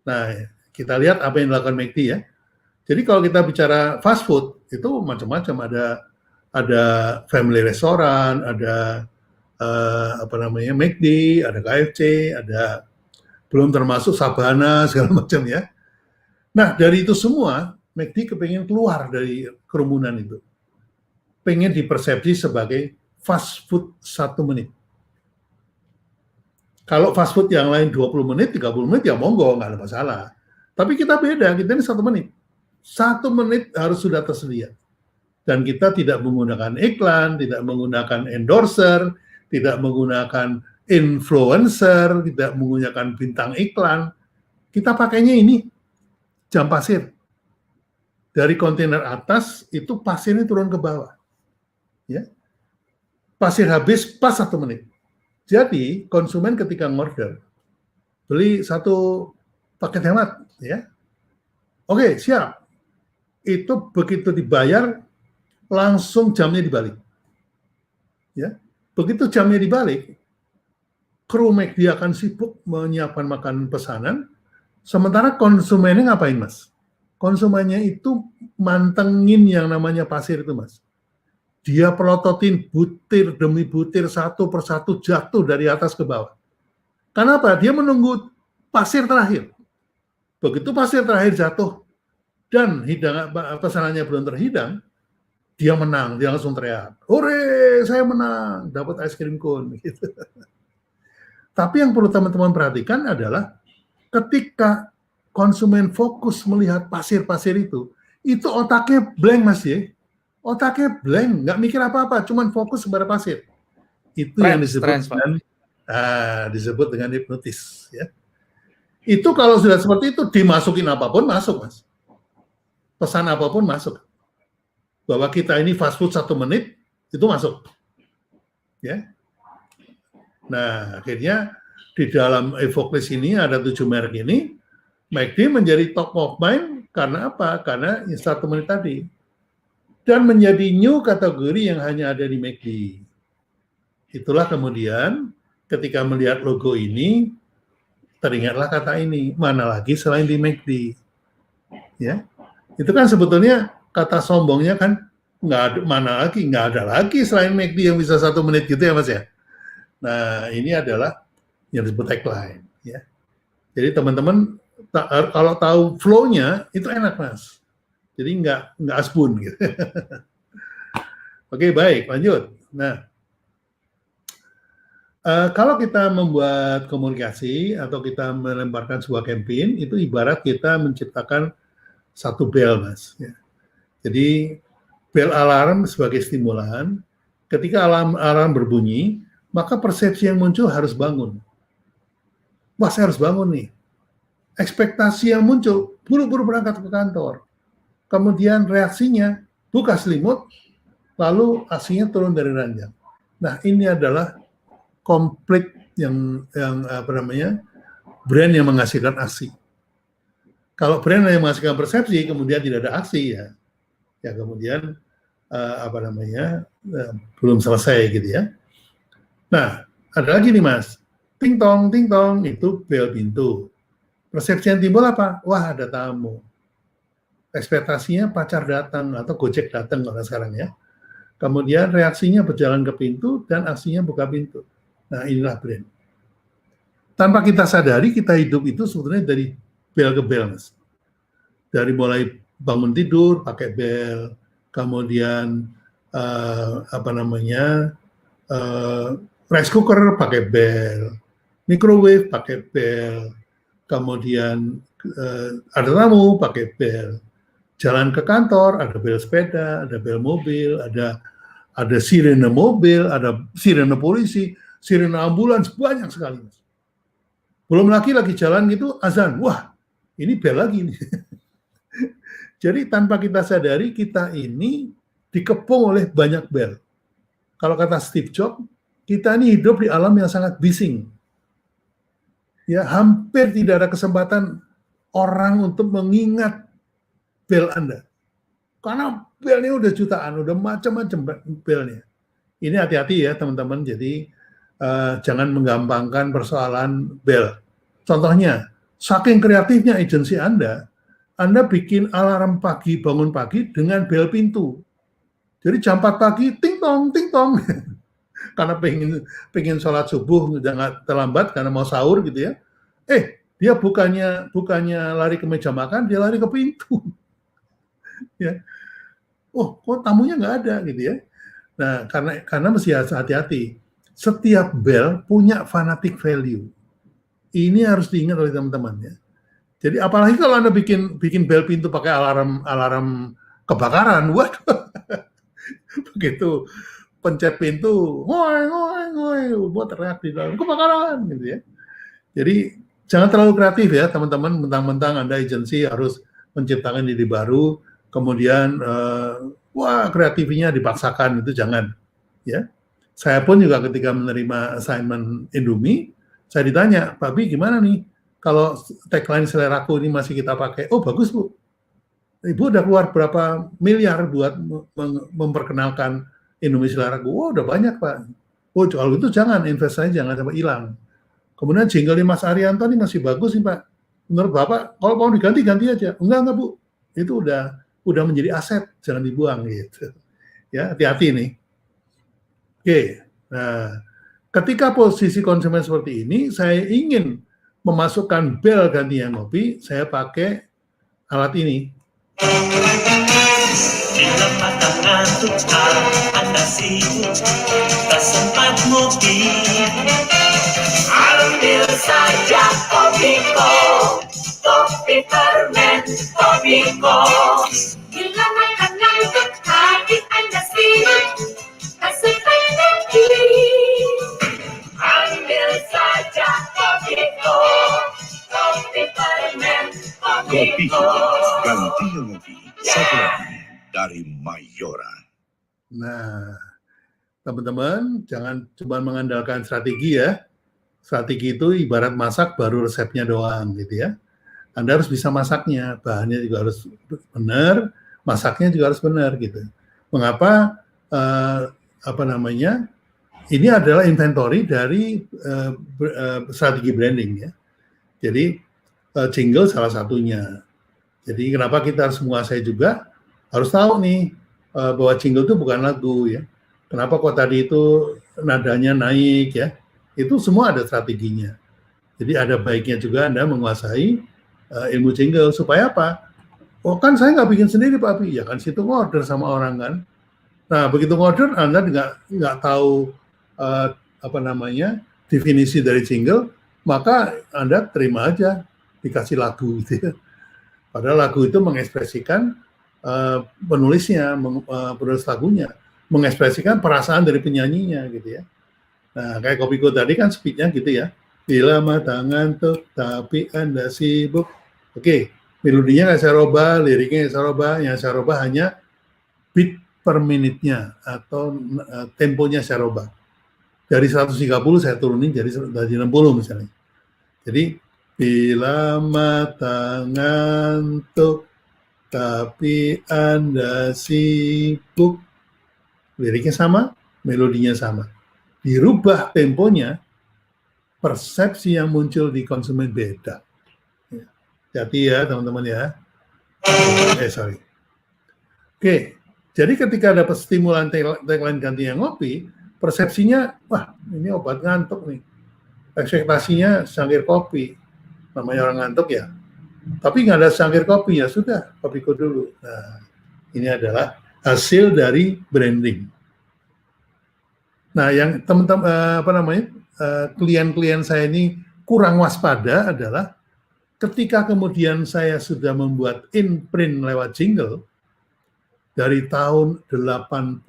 Nah, kita lihat apa yang dilakukan McD ya. Jadi kalau kita bicara fast food, itu macam-macam. Ada family restaurant, ada McD, ada KFC, ada belum termasuk Sabana segala macam ya. Nah, dari itu semua, McD kepengen keluar dari kerumunan itu. Pengen dipersepsi sebagai fast food 1 menit. Kalau fast food yang lain 20 menit, 30 menit, ya monggo, nggak ada masalah. Tapi kita beda, kita ini 1 menit. 1 menit harus sudah tersedia. Dan kita tidak menggunakan iklan, tidak menggunakan endorser, tidak menggunakan influencer, tidak menggunakan bintang iklan. Kita pakainya ini, jam pasir. Dari kontainer atas, itu pasirnya turun ke bawah. Ya. Pasir habis pas 1 menit. Jadi konsumen ketika ngorder, beli 1 paket hemat, ya. Oke, siap. Itu begitu dibayar, langsung jamnya dibalik. Ya. Begitu jamnya dibalik, kru McD akan sibuk menyiapkan makanan pesanan, sementara konsumennya ngapain, Mas? Konsumennya itu mantengin yang namanya pasir itu, Mas. Dia pelototin butir demi butir, satu persatu jatuh dari atas ke bawah. Kenapa? Dia menunggu pasir terakhir. Begitu pasir terakhir jatuh dan pesanannya belum terhidang, dia menang, dia langsung teriak, "Hore, saya menang, dapat es krim cone." Gitu. Tapi yang perlu teman-teman perhatikan adalah ketika konsumen fokus melihat pasir-pasir itu otaknya blank, Mas ya. Otaknya blank, nggak mikir apa-apa, cuman fokus pada pasir. Itu yang disebut dengan hipnotis. Ya. Itu kalau sudah seperti itu, dimasukin apapun masuk, Mas. Pesan apapun masuk. Bahwa kita ini fast food 1 menit, itu masuk. Ya. Nah, akhirnya di dalam Evoclis ini ada 7 merek ini, McD menjadi top of mind karena apa? Karena 1 menit tadi. Dan menjadi new kategori yang hanya ada di McD. Itulah kemudian ketika melihat logo ini, teringatlah kata ini, mana lagi selain di McD. Ya, itu kan sebetulnya kata sombongnya kan nggak ada lagi selain McD yang bisa 1 menit gitu ya, Mas ya. Nah, ini adalah yang disebut tagline. Ya. Jadi teman-teman kalau tahu flow-nya itu enak, Mas. Jadi nggak asbun gitu. Oke, baik, lanjut. Nah, kalau kita membuat komunikasi atau kita melemparkan sebuah campaign, itu ibarat kita menciptakan 1 bel, Mas. Ya. Jadi bel alarm sebagai stimulan, ketika alarm berbunyi, maka persepsi yang muncul harus bangun. Wah, saya harus bangun nih. Ekspektasi yang muncul, buru-buru berangkat ke kantor. Kemudian reaksinya, buka selimut, lalu aksinya turun dari ranjang. Nah, ini adalah konflik yang brand yang menghasilkan aksi. Kalau brand yang menghasilkan persepsi, kemudian tidak ada aksi, ya kemudian belum selesai gitu ya. Nah, ada lagi nih, Mas. Ting tong, itu bel pintu. Persepsi yang timbul apa? Wah, ada tamu. Ekspektasinya pacar datang atau Gojek datang kalau sekarang ya. Kemudian reaksinya berjalan ke pintu dan aksinya buka pintu. Nah, inilah brand. Tanpa kita sadari, kita hidup itu sebetulnya dari bel ke bel, Mas. Dari mulai bangun tidur pakai bel, kemudian rice cooker pakai bel, microwave pakai bel, kemudian ada tamu pakai bel, jalan ke kantor ada bel sepeda, ada bel mobil, ada sirene mobil, ada sirene polisi, sirene ambulans, banyak sekali. Belum lagi jalan gitu azan, wah ini bel lagi nih. Jadi tanpa kita sadari kita ini dikepung oleh banyak bel. Kalau kata Steve Jobs, kita ini hidup di alam yang sangat bising. Ya, hampir tidak ada kesempatan orang untuk mengingat bel Anda. Karena belnya udah jutaan, udah macam-macam belnya. Ini hati-hati ya teman-teman. Jadi jangan menggampangkan persoalan bel. Contohnya, saking kreatifnya agensi Anda bikin alarm pagi, bangun pagi dengan bel pintu. Jadi jam 4 pagi, ting tong, karena pengen sholat subuh, jangan terlambat karena mau sahur gitu ya. Dia bukannya lari ke meja makan, dia lari ke pintu. Ya. Oh, kok tamunya nggak ada gitu ya. Nah, karena mesti hati-hati. Setiap bel punya fanatic value. Ini harus diingat oleh teman-teman ya. Jadi apalagi kalau Anda bikin bel pintu pakai alarm kebakaran, waduh. Begitu pencet pintu, ngoi, buat teriak di dalam kebakaran gitu ya. Jadi jangan terlalu kreatif ya teman-teman, mentang-mentang Anda agensi harus menciptakan ide baru, kemudian kreatifnya dipaksakan, itu jangan ya. Saya pun juga ketika menerima assignment Indomie, saya ditanya, Pak Bi gimana nih kalau tagline seleraku ini masih kita pakai? Oh bagus Bu, Ibu udah keluar berapa miliar buat memperkenalkan Indomie seleraku? Oh udah banyak Pak. Oh kalau itu jangan, investasinya jangan sampai hilang. Kemudian jingle Mas Arianto ini masih bagus nih Pak. Menurut Bapak, kalau mau diganti aja. Enggak Bu, itu udah menjadi aset, jangan dibuang gitu. Ya hati-hati nih. Oke, nah ketika posisi konsumen seperti ini, saya ingin memasukkan bel ganti yang ngopi, saya pakai alat ini. Bila mata ngantuk, Anda sibuk, tak sempat ngopi. Ambil saja Kopiko, kopi fermen Kopiko. Bila mata ngantuk, hati Anda sibuk, tak sempat ngopi. Ambil saja Kopiko, kopi fermen Kopiko. Ganti yang ngopi, satu lagi dari Mayora. Nah, teman-teman jangan cuma mengandalkan strategi ya. Strategi itu ibarat masak baru resepnya doang gitu ya. Anda harus bisa masaknya, bahannya juga harus benar, masaknya juga harus benar gitu. Mengapa ini adalah inventory dari strategi branding ya. Jadi jingle salah satunya. Jadi kenapa kita harus menguasai juga, harus tahu nih bahwa jingle itu bukan lagu ya. Kenapa kok tadi itu nadanya naik ya, itu semua ada strateginya. Jadi ada baiknya juga Anda menguasai ilmu jingle, supaya apa? Oh kan saya nggak bikin sendiri Pak Abi, ya kan situ ngorder sama orang kan. Nah begitu ngorder Anda nggak tahu definisi dari jingle, maka Anda terima aja dikasih lagu gitu ya. Padahal lagu itu mengekspresikan penulisnya, penulis lagunya, mengekspresikan perasaan dari penyanyinya gitu ya. Nah kayak Kopiko tadi kan speednya gitu ya. Bila mata ngantuk tapi Anda sibuk. Oke, melodinya nggak saya rubah, liriknya nggak saya rubah, yang saya rubah hanya beat per menitnya atau temponya saya rubah. Dari 130 saya turunin jadi 60 misalnya. Jadi bila mata ngantuk tapi Anda sibuk, liriknya sama, melodinya sama. Dirubah temponya, persepsi yang muncul di konsumen beda. Hati ya teman-teman ya. Oke, jadi ketika dapat stimulan tagline ganti yang ngopi, persepsinya, wah ini obat ngantuk nih. Ekspektasinya secangkir kopi, namanya orang ngantuk ya. Tapi nggak ada secangkir kopi ya sudah, Kopiko dulu. Nah, ini adalah hasil dari branding. Nah, yang teman-teman klien-klien saya ini kurang waspada adalah ketika kemudian saya sudah membuat in-print lewat jingle dari tahun 89,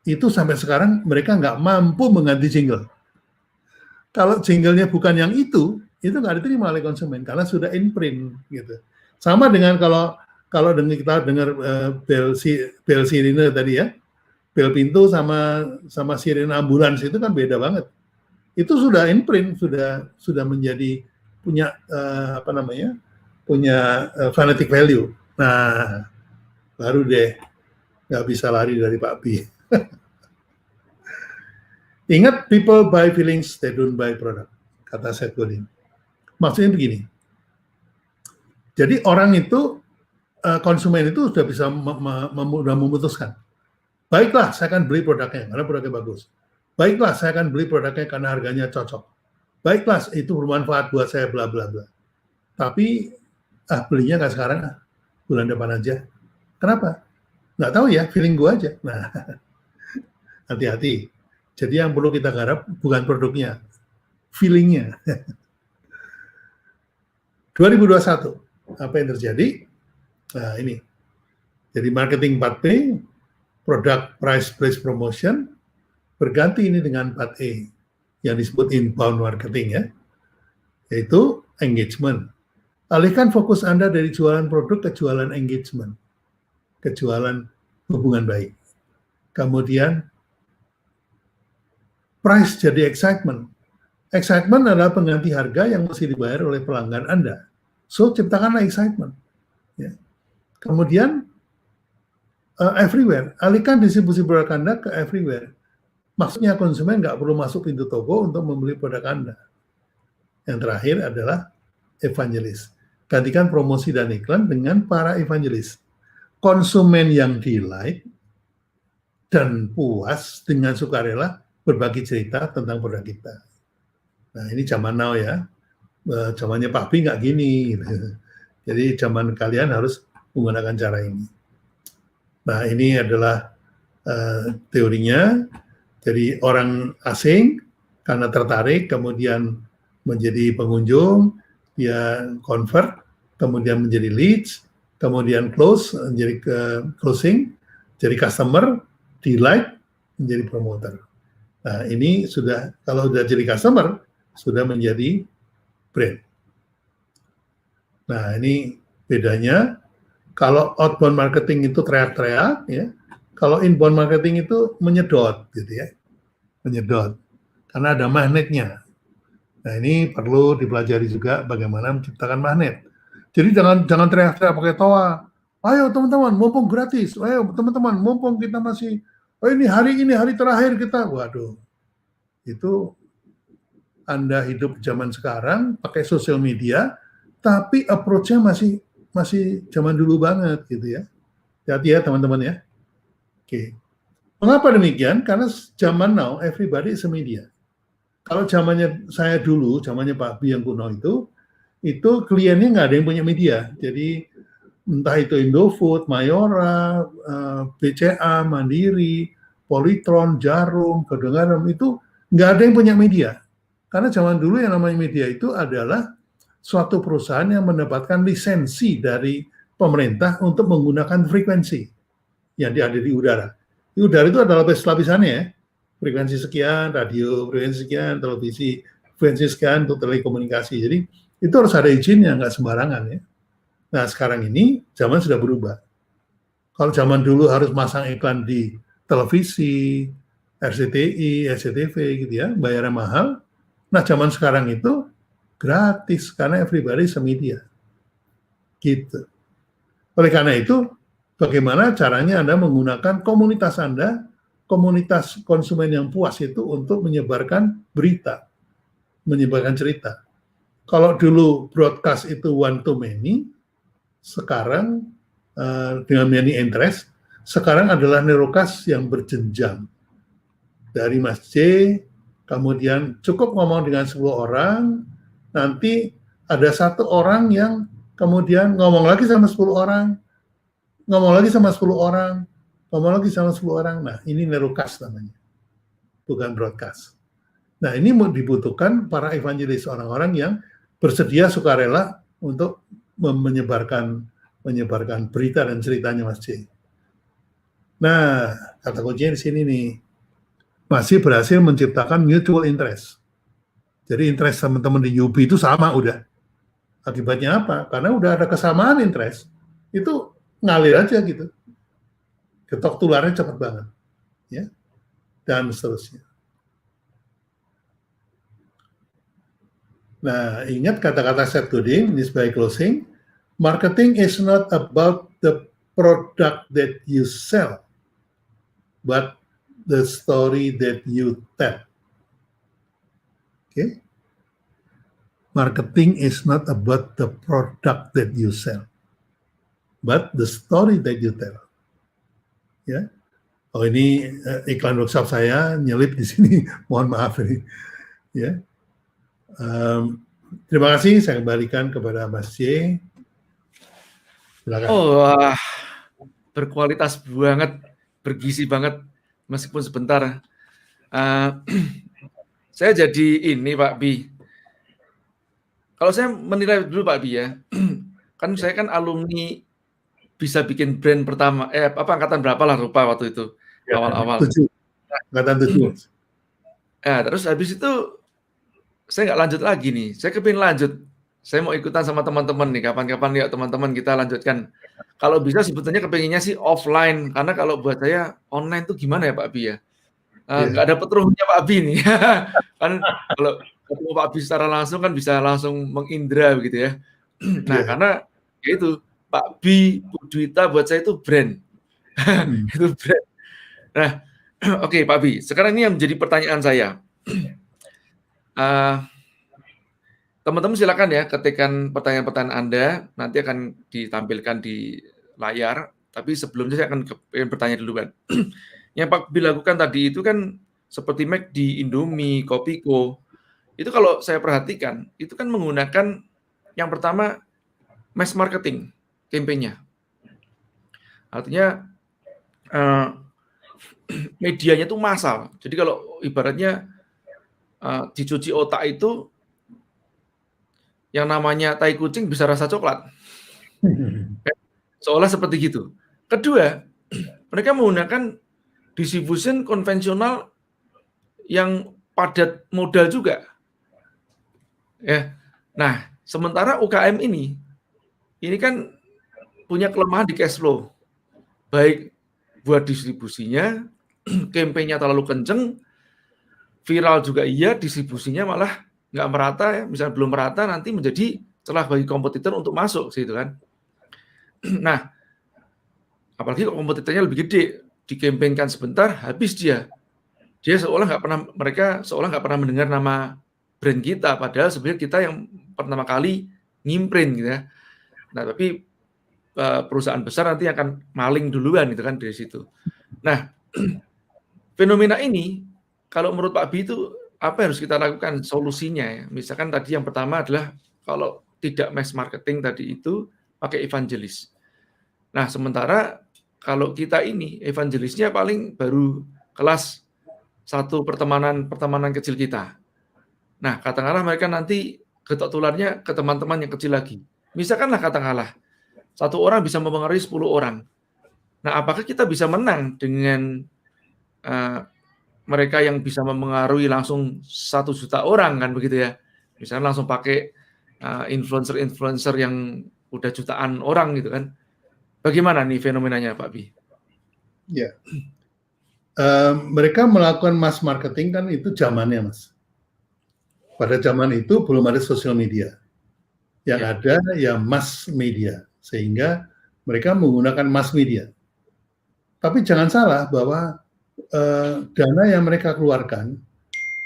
itu sampai sekarang mereka nggak mampu mengganti jingle. Kalau jinglenya bukan yang itu nggak diterima oleh konsumen karena sudah in-print gitu. Sama dengan kalau kita dengar bel sirine tadi ya, bel pintu sama sirine ambulans itu kan beda banget. Itu sudah in-print, sudah menjadi punya fanatic value. Nah, baru deh nggak bisa lari dari Pak Bi. Ingat, people buy feelings, they don't buy product, kata Seth Godin. Maksudnya begini, jadi orang itu, konsumen itu sudah bisa memutuskan, baiklah saya akan beli produknya karena produknya bagus, baiklah saya akan beli produknya karena harganya cocok, baiklah itu bermanfaat buat saya, bla bla bla. Tapi belinya nggak sekarang, bulan depan aja. Kenapa? Nggak tahu ya, feeling gue aja. Nah, hati-hati. Jadi yang perlu kita garap bukan produknya, feelingnya. 2021, apa yang terjadi? Nah ini, jadi marketing 4P, product, price, place, promotion, berganti ini dengan 4E, yang disebut inbound marketing ya, yaitu engagement. Alihkan fokus Anda dari jualan produk ke jualan engagement, ke jualan hubungan baik. Kemudian, price jadi excitement. Excitement adalah pengganti harga yang mesti dibayar oleh pelanggan Anda. So, ciptakanlah excitement. Ya. Kemudian, everywhere. Alihkan distribusi produk Anda ke everywhere. Maksudnya konsumen nggak perlu masuk pintu toko untuk membeli produk Anda. Yang terakhir adalah evangelis. Gantikan promosi dan iklan dengan para evangelis. Konsumen yang delight dan puas dengan sukarela berbagi cerita tentang produk kita. Nah ini zaman now ya, zamannya Pak Bi nggak gini. Jadi zaman kalian harus menggunakan cara ini. Nah ini adalah teorinya. Jadi orang asing karena tertarik kemudian menjadi pengunjung, dia convert, kemudian menjadi leads, kemudian close, menjadi closing, jadi customer, delight, menjadi promoter. Nah ini sudah, kalau sudah jadi customer, sudah menjadi brand. Nah ini bedanya, kalau outbound marketing itu teriak-teriak, ya, kalau inbound marketing itu menyedot, gitu ya, menyedot, karena ada magnetnya. Nah ini perlu dipelajari juga bagaimana menciptakan magnet. Jadi jangan teriak-teriak pakai toa. Ayo teman-teman, mumpung gratis. Ayo teman-teman, mumpung kita masih, oh ini hari terakhir kita. Waduh, itu Anda hidup zaman sekarang pakai sosial media, tapi approach-nya masih zaman dulu banget gitu ya. Hati-hati ya teman-teman ya. Oke. Mengapa demikian? Karena zaman now everybody is a media. Kalau zamannya saya dulu, zamannya Pak Bi yang kuno itu kliennya nggak ada yang punya media. Jadi entah itu Indofood, Mayora, BCA, Mandiri, Polytron, Jarum, Kedengaran, itu nggak ada yang punya media. Karena zaman dulu yang namanya media itu adalah suatu perusahaan yang mendapatkan lisensi dari pemerintah untuk menggunakan frekuensi yang ada di udara. Di udara itu adalah lapis-lapisannya ya. Frekuensi sekian, radio, frekuensi sekian, televisi, frekuensi sekian untuk telekomunikasi. Jadi itu harus ada izinnya, nggak sembarangan ya. Nah sekarang ini zaman sudah berubah. Kalau zaman dulu harus masang iklan di televisi, RCTI, SCTV gitu ya, bayarnya mahal. Nah zaman sekarang itu gratis karena everybody is a media. Gitu. Oleh karena itu, bagaimana caranya Anda menggunakan komunitas Anda, komunitas konsumen yang puas itu untuk menyebarkan berita, menyebarkan cerita. Kalau dulu broadcast itu one to many, sekarang dengan many interest, sekarang adalah narrowcast yang berjenjang. Dari Mas J, kemudian cukup ngomong dengan 10 orang, nanti ada 1 orang yang kemudian ngomong lagi sama 10 orang, ngomong lagi sama 10 orang, ngomong lagi sama 10 orang. Nah, ini narrowcast namanya, bukan broadcast. Nah, ini dibutuhkan para evangelis, orang-orang yang bersedia sukarela untuk menyebarkan berita dan ceritanya Mas J. Nah, kata kuncinya di sini nih, masih berhasil menciptakan mutual interest. Jadi interest teman-teman di UB itu sama udah. Akibatnya apa? Karena udah ada kesamaan interest, itu ngalir aja gitu. Ketok tularnya cepat banget. Ya. Dan seterusnya. Nah, ingat kata-kata Seth Godin, ini sebagai closing, marketing is not about the product that you sell, but the story that you tell. Okay? Marketing is not about the product that you sell, but the story that you tell. Ya, oh ini iklan workshop saya nyelip di sini, mohon maaf ini. Ya, terima kasih. Saya kembalikan kepada Mas J. Silakan. Oh, wah, berkualitas banget, bergizi banget, meskipun sebentar. Saya jadi ini Pak Bi. Kalau saya menilai dulu Pak Bi ya, kan saya kan alumni bisa bikin brand pertama, angkatan berapa lah lupa waktu itu, awal-awal. 7, angkatan 7. Ya, terus habis itu saya nggak lanjut lagi nih, saya kepingin lanjut. Saya mau ikutan sama teman-teman nih, kapan-kapan ya teman-teman kita lanjutkan. Kalau bisa sebetulnya kepinginnya sih offline, karena kalau buat saya online tuh gimana ya Pak Bi ya? Nggak dapet ruhnya Pak Bi nih. Kan kalau ketemu Pak Bi secara langsung kan bisa langsung mengindra begitu ya. Nah, karena ya itu Pak Bi, Bu Dwita buat saya itu brand. Itu brand. Nah, oke Pak Bi, sekarang ini yang menjadi pertanyaan saya. Teman-teman silakan ya ketikkan pertanyaan-pertanyaan Anda, nanti akan ditampilkan di layar, tapi sebelumnya saya akan bertanya dulu kan. Yang Pak Bi lakukan tadi itu kan seperti McD, Indomie, Kopiko, itu kalau saya perhatikan, itu kan menggunakan yang pertama mass marketing campaign-nya. Artinya medianya itu massal. Jadi kalau ibaratnya dicuci otak itu yang namanya tai kucing bisa rasa coklat. Seolah seperti gitu. Kedua, mereka menggunakan distribution konvensional yang padat modal juga. Ya. Nah, sementara UKM ini kan punya kelemahan di cash flow. Baik buat distribusinya, campaign-nya terlalu kenceng, viral juga iya, distribusinya malah nggak merata ya, misalnya belum merata nanti menjadi celah bagi kompetitor untuk masuk gitu kan. Nah, apalagi kalau kompetitornya lebih gede, dikampanykan sebentar habis dia seolah nggak pernah mendengar nama brand kita, padahal sebenarnya kita yang pertama kali ngimprint gitu ya. Nah, tapi perusahaan besar nanti akan maling duluan gitu kan dari situ. Nah, fenomena ini kalau menurut Pak Bi itu apa yang harus kita lakukan solusinya ya? Misalkan tadi yang pertama adalah kalau tidak mass marketing tadi itu pakai evangelis. Nah, sementara kalau kita ini evangelisnya paling baru kelas 1 pertemanan kecil kita. Nah, katakanlah mereka nanti getok tularnya ke teman-teman yang kecil lagi. Misalkanlah katakanlah 1 orang bisa mempengaruhi 10 orang. Nah, apakah kita bisa menang dengan mereka yang bisa mempengaruhi langsung 1 juta orang kan begitu ya? Misalnya langsung pakai influencer yang udah jutaan orang gitu kan? Bagaimana nih fenomenanya Pak Bi? Ya, mereka melakukan mass marketing kan itu zamannya Mas. Pada zaman itu belum ada sosial media, yang ada ya mass media, sehingga mereka menggunakan mass media. Tapi jangan salah bahwa dana yang mereka keluarkan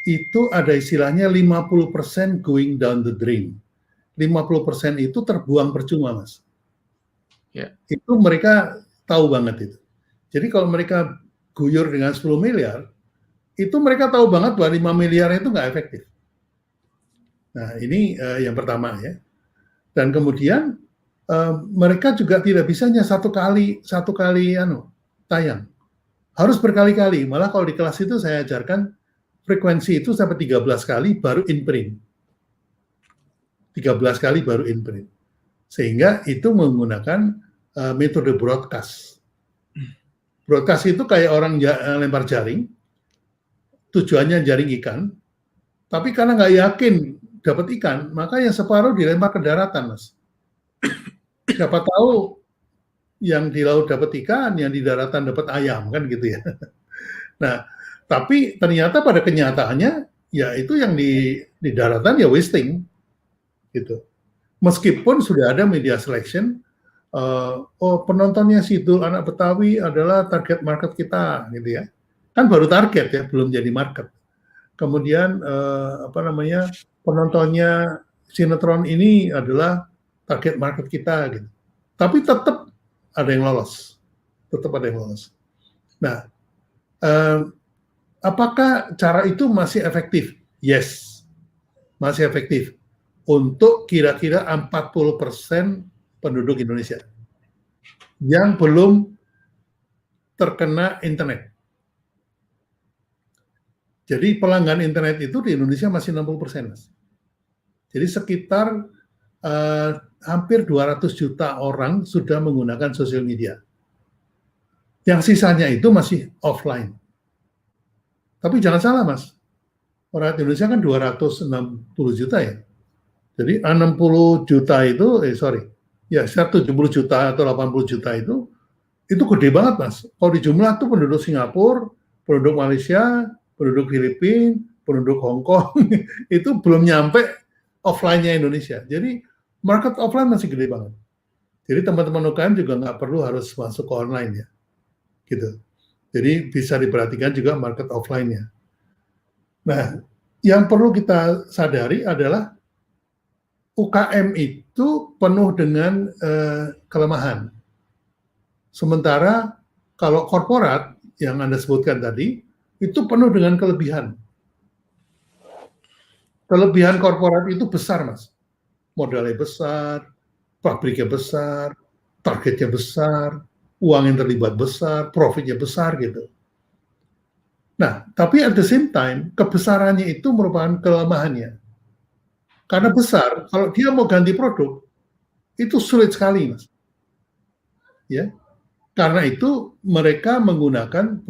itu ada istilahnya 50% going down the drain. 50% itu terbuang percuma Mas. Itu mereka tahu banget itu. Jadi kalau mereka guyur dengan 10 miliar, itu mereka tahu banget bahwa 5 miliar itu nggak efektif. Nah, ini yang pertama ya. Dan kemudian mereka juga tidak bisa hanya satu kali tayang. Harus berkali-kali. Malah kalau di kelas itu saya ajarkan frekuensi itu sampai 13 kali baru in print. 13 kali baru in print. Sehingga itu menggunakan metode broadcast. Broadcast itu kayak orang lempar jaring, tujuannya jaring ikan, tapi karena nggak yakin dapat ikan, maka yang separuh dilempar ke daratan, Mas. Siapa tahu yang di laut dapat ikan, yang di daratan dapat ayam, kan gitu ya. Nah, tapi ternyata pada kenyataannya, ya itu yang di daratan ya wasting, gitu. Meskipun sudah ada media selection, penontonnya Sidul anak Betawi adalah target market kita, gitu ya. Kan baru target ya, belum jadi market. kemudian penontonnya sinetron ini adalah target market kita gitu. Tapi tetap ada yang lolos. Nah, apakah cara itu masih efektif? Yes, masih efektif untuk kira-kira 40% penduduk Indonesia yang belum terkena internet. Jadi pelanggan internet itu di Indonesia masih 60%, Mas. Jadi sekitar hampir 200 juta orang sudah menggunakan sosial media. Yang sisanya itu masih offline. Tapi jangan salah, Mas. Orang Indonesia kan 260 juta ya. Jadi 60 juta itu, 70 juta atau 80 juta itu gede banget, Mas. Kalau dijumlah tuh penduduk Singapura, penduduk Malaysia, penduduk Filipina, penduduk Hong Kong, itu belum nyampe offline-nya Indonesia. Jadi market offline masih gede banget. Jadi teman-teman UKM juga nggak perlu harus masuk ke online ya. Gitu. Jadi bisa diperhatikan juga market offline-nya. Nah, yang perlu kita sadari adalah UKM itu penuh dengan kelemahan. Sementara kalau korporat yang Anda sebutkan tadi, itu penuh dengan kelebihan. Kelebihan korporat itu besar, Mas. Modalnya besar, pabriknya besar, targetnya besar, uang yang terlibat besar, profitnya besar gitu. Nah, tapi at the same time, kebesarannya itu merupakan kelemahannya. Karena besar, kalau dia mau ganti produk, itu sulit sekali, Mas. Ya, karena itu mereka menggunakan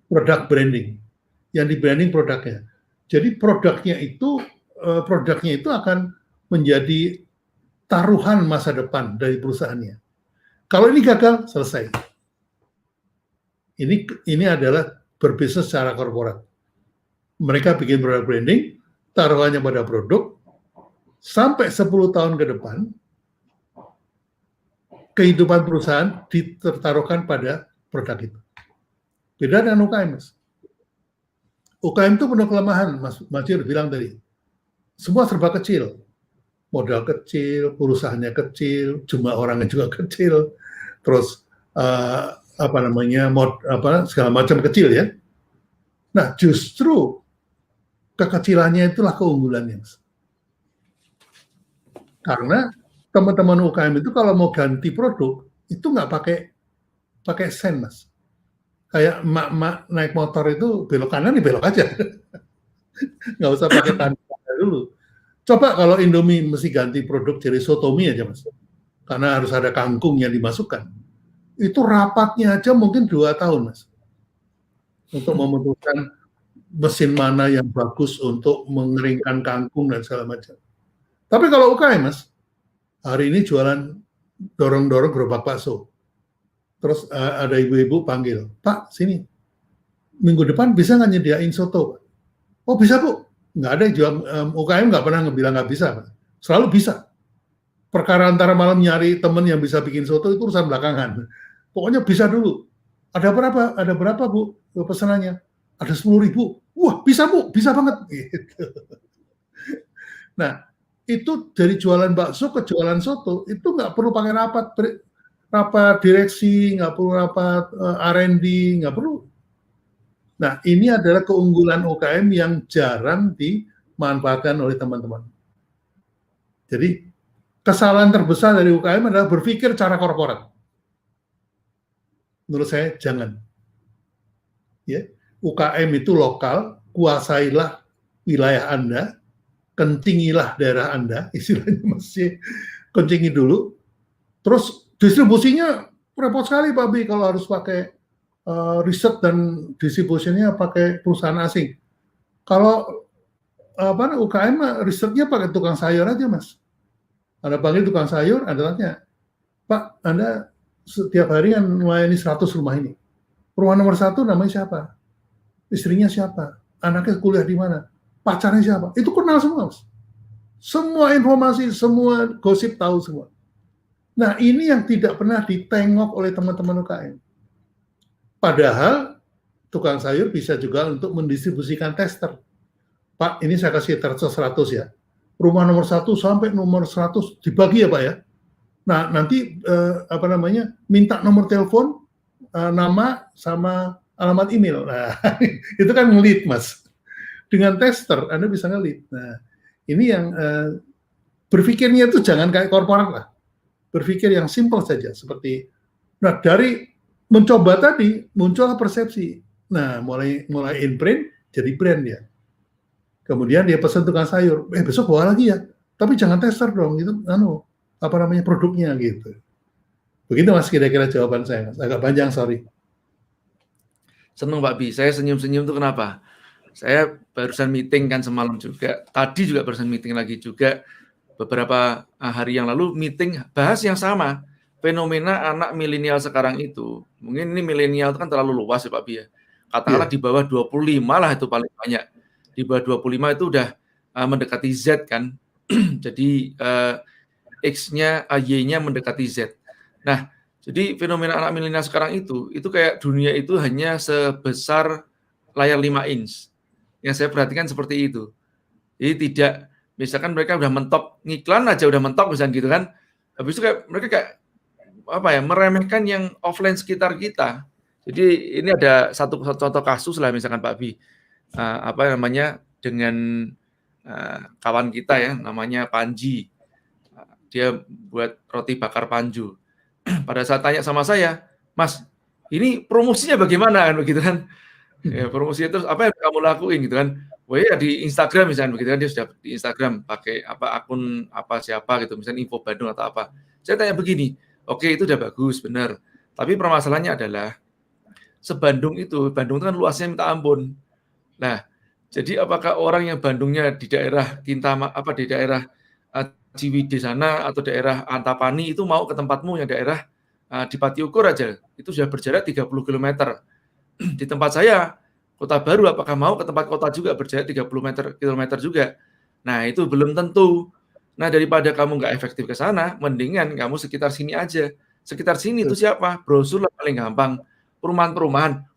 produk branding, yang di branding produknya. Jadi produknya itu akan menjadi taruhan masa depan dari perusahaannya. Kalau ini gagal, selesai. Ini adalah berbisnis secara korporat. Mereka bikin produk branding, taruhannya pada produk, sampai 10 tahun ke depan, kehidupan perusahaan ditaruhkan pada produk itu. Beda dengan UKM, Mas. UKM itu penuh kelemahan, Mas Jir bilang tadi. Semua serba kecil. Modal kecil, perusahaannya kecil, jumlah orangnya juga kecil, terus segala macam kecil ya. Nah, justru kekecilannya itulah keunggulannya, Mas. Karena teman-teman UKM itu kalau mau ganti produk itu nggak pakai sen, Mas. Kayak emak-emak naik motor itu belok kanan ya belok aja, nggak usah pakai tanda dulu. Coba kalau Indomie mesti ganti produk jadi sotomi aja, Mas, karena harus ada kangkung yang dimasukkan. Itu rapatnya aja mungkin 2 tahun, Mas, untuk memutuskan mesin mana yang bagus untuk mengeringkan kangkung dan segala macam. Tapi kalau UKM, Mas, hari ini jualan dorong-dorong gerobak bakso. Terus ada ibu-ibu panggil, Pak, sini. Minggu depan bisa nggak nyediain soto, Pak? Oh, bisa, Bu. Nggak ada yang jual, UKM nggak pernah bilang nggak bisa, Pak. Selalu bisa. Perkara antara malam nyari teman yang bisa bikin soto itu urusan belakangan. Pokoknya bisa dulu. Ada berapa, Bu, pesanannya? Ada 10.000. Wah, bisa, Bu. Bisa banget. Gitu. Nah, itu dari jualan bakso ke jualan soto, itu nggak perlu pakai rapat direksi, nggak perlu rapat R&D, nggak perlu. Nah, ini adalah keunggulan UKM yang jarang dimanfaatkan oleh teman-teman. Jadi, kesalahan terbesar dari UKM adalah berpikir cara korporat. Menurut saya, jangan. Ya, UKM itu lokal, kuasailah wilayah Anda, kencingilah daerah Anda, istilahnya masih kencingi dulu, terus distribusinya repot sekali, Pak Bi, kalau harus pakai riset dan distribusinya pakai perusahaan asing. Kalau UKM risetnya pakai tukang sayur aja, Mas. Anda panggil tukang sayur, Anda tanya, Pak, Anda setiap hari kan melayani 100 rumah ini. Rumah nomor 1 namanya siapa? Istrinya siapa? Anaknya kuliah di mana? Pacarnya siapa? Itu kenal semua, Mas. Semua informasi, semua gosip tahu semua. Nah, ini yang tidak pernah ditengok oleh teman-teman UKM. Padahal tukang sayur bisa juga untuk mendistribusikan tester. Pak, ini saya kasih tester 100 ya. Rumah nomor 1 sampai nomor 100 dibagi ya Pak ya. Nah, nanti minta nomor telepon, nama sama alamat email. Nah, itu kan nge-lead, Mas. Dengan tester Anda bisa nge-lead. Nah, ini yang berpikirnya itu jangan kayak korporat lah. Berpikir yang simple saja seperti dari mencoba tadi muncul persepsi. Nah, mulai imprint jadi brand ya. Kemudian dia pesan tukang sayur, besok bawa lagi ya. Tapi jangan tester dong, itu produknya gitu. Begitu Mas kira-kira jawaban saya, Mas. Agak panjang, sorry. Seneng Pak Bi, saya senyum-senyum tuh kenapa? Saya barusan meeting kan semalam juga, tadi juga barusan meeting lagi juga, beberapa hari yang lalu meeting bahas yang sama, fenomena anak milenial sekarang itu. Mungkin ini milenial itu kan terlalu luas ya Pak Bi ya. Katakanlah di bawah 25 lah itu paling banyak. Di bawah 25 itu udah mendekati Z kan. Jadi X-nya, Y-nya mendekati Z. Nah, jadi fenomena anak milenial sekarang itu kayak dunia itu hanya sebesar layar 5 inch. Yang saya perhatikan seperti itu. Jadi tidak, misalkan mereka udah mentok, ngiklan aja udah mentok misalkan gitu kan. Habis itu kayak mereka kayak meremehkan yang offline sekitar kita. Jadi ini ada satu contoh kasus lah misalkan Pak Bi. Dengan kawan kita ya, namanya Panji. Dia buat roti bakar Panju. Pada saat tanya sama saya, Mas, ini promosinya bagaimana kan begitu kan? Ya, promosinya terus apa yang kamu lakuin gitu kan? Wah ya di Instagram misalnya begitu kan, dia sudah di Instagram pakai akun siapa gitu, misalnya Info Bandung atau apa. Saya tanya begini, oke itu udah bagus benar. Tapi permasalahannya adalah Bandung itu kan luasnya minta ampun. Nah, jadi apakah orang yang Bandungnya di daerah di daerah Ciwidey sana atau daerah Antapani itu mau ke tempatmu yang daerah di Pati Ukur aja, itu sudah berjarak 30 km. Di tempat saya, Kota Baru, apakah mau ke tempat kota juga berjarak 30 km juga? Nah, itu belum tentu. Nah, daripada kamu nggak efektif ke sana, mendingan kamu sekitar sini aja. Sekitar sini itu siapa? Brosur lah paling gampang. Perumahan-perumahan.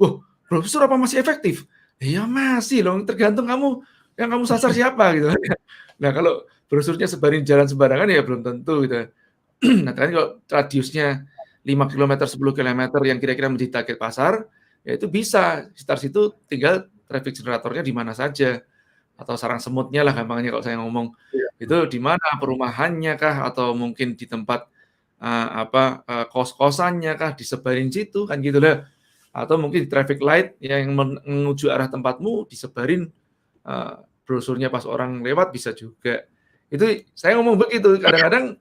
Brosur apa masih efektif? Ya masih loh, tergantung yang kamu sasar siapa gitu. Nah, kalau brosurnya sebarin jalan sembarangan ya belum tentu gitu. Nah, kan kalau radiusnya 5 km, 10 km yang kira-kira menjadi target pasar, ya itu bisa. Sekitar situ tinggal traffic generatornya di mana saja. Atau sarang semutnya lah gampangnya kalau saya ngomong. Itu di mana perumahannya kah atau mungkin di tempat kos-kosannya kah disebarin situ kan gitu lah. Atau mungkin di traffic light yang menuju arah tempatmu disebarin brosurnya pas orang lewat bisa juga. Itu saya ngomong begitu. Kadang-kadang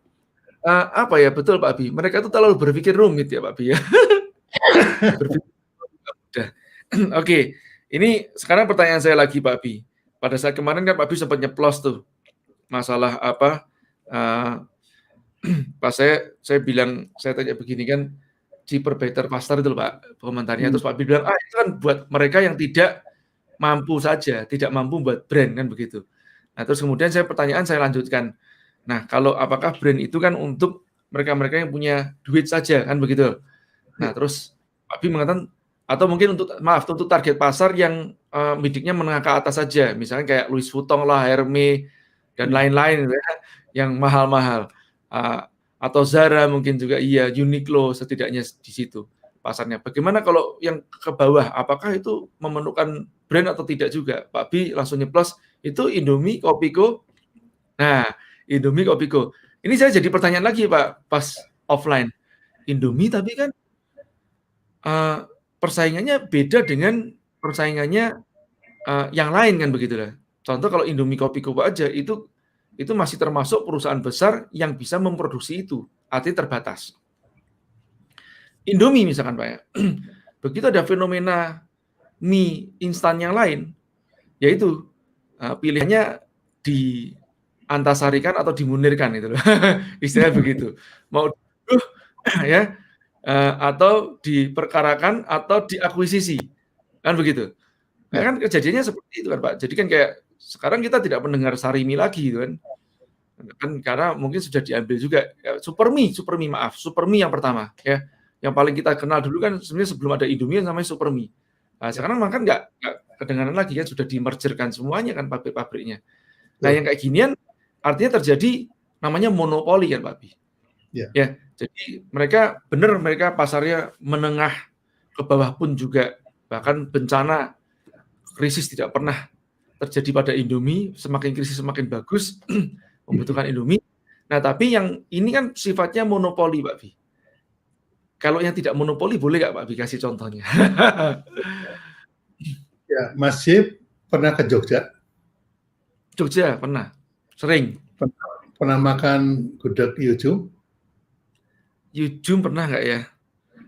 betul Pak Bi. Mereka itu terlalu berpikir rumit ya Pak Bi ya. Oke, ini sekarang pertanyaan saya lagi Pak Bi. Pada saat kemarin kan Pak Bi sempat nyeplos tuh masalah pas saya bilang, saya tanya begini kan, cheaper better faster itu Pak komentarnya. Terus Pak Bi bilang, itu kan buat mereka yang tidak mampu saja, tidak mampu buat brand kan begitu. Nah terus kemudian saya lanjutkan. Nah kalau apakah brand itu kan untuk mereka-mereka yang punya duit saja kan begitu. Nah terus Pak Bi mengatakan, atau mungkin untuk target pasar yang bidiknya menengah ke atas saja, misalnya kayak Louis Vuitton lah, Hermes dan lain-lain ya, yang mahal-mahal. Atau Zara mungkin juga iya, Uniqlo setidaknya di situ pasarnya. Bagaimana kalau yang ke bawah, apakah itu memerlukan brand atau tidak juga? Pak Bi langsung nyeplos, itu Indomie, Kopiko. Nah, Indomie, Kopiko. Ini saya jadi pertanyaan lagi Pak, pas offline. Indomie tapi kan persaingannya beda dengan persaingannya yang lain kan begitu lah. Contoh kalau Indomie, Kopiko aja itu masih termasuk perusahaan besar yang bisa memproduksi itu, artinya terbatas. Indomie misalkan Pak ya, begitu ada fenomena mie instan yang lain, yaitu pilihannya diantasarikan atau dimunirkan itu loh. Istilahnya begitu. Mau ya atau diperkarakan atau diakuisisi. Kan begitu. Nah, kan kejadiannya seperti itu kan Pak. Jadi kan kayak sekarang kita tidak mendengar Sarimi lagi gitu kan. Karena mungkin sudah diambil juga Supermi yang pertama ya. Yang paling kita kenal dulu kan sebenarnya sebelum ada Indomie namanya Supermi. Nah, sekarang makan nggak kedengaran lagi kan, sudah di-merger-kan semuanya kan pabrik-pabriknya. Nah, yang kayak ginian artinya terjadi namanya monopoli kan Pak Bi. Ya. Ya, jadi mereka pasarnya menengah ke bawah pun juga, bahkan bencana krisis tidak pernah terjadi pada Indomie, semakin krisis semakin bagus, membutuhkan Indomie. Nah, tapi yang ini kan sifatnya monopoli Pak Bi. Kalau yang tidak monopoli boleh nggak Pak Bi kasih contohnya? Ya, Mas J pernah ke Jogja? Jogja pernah, sering. Pernah makan gudeg Yujum? Yujum pernah nggak ya?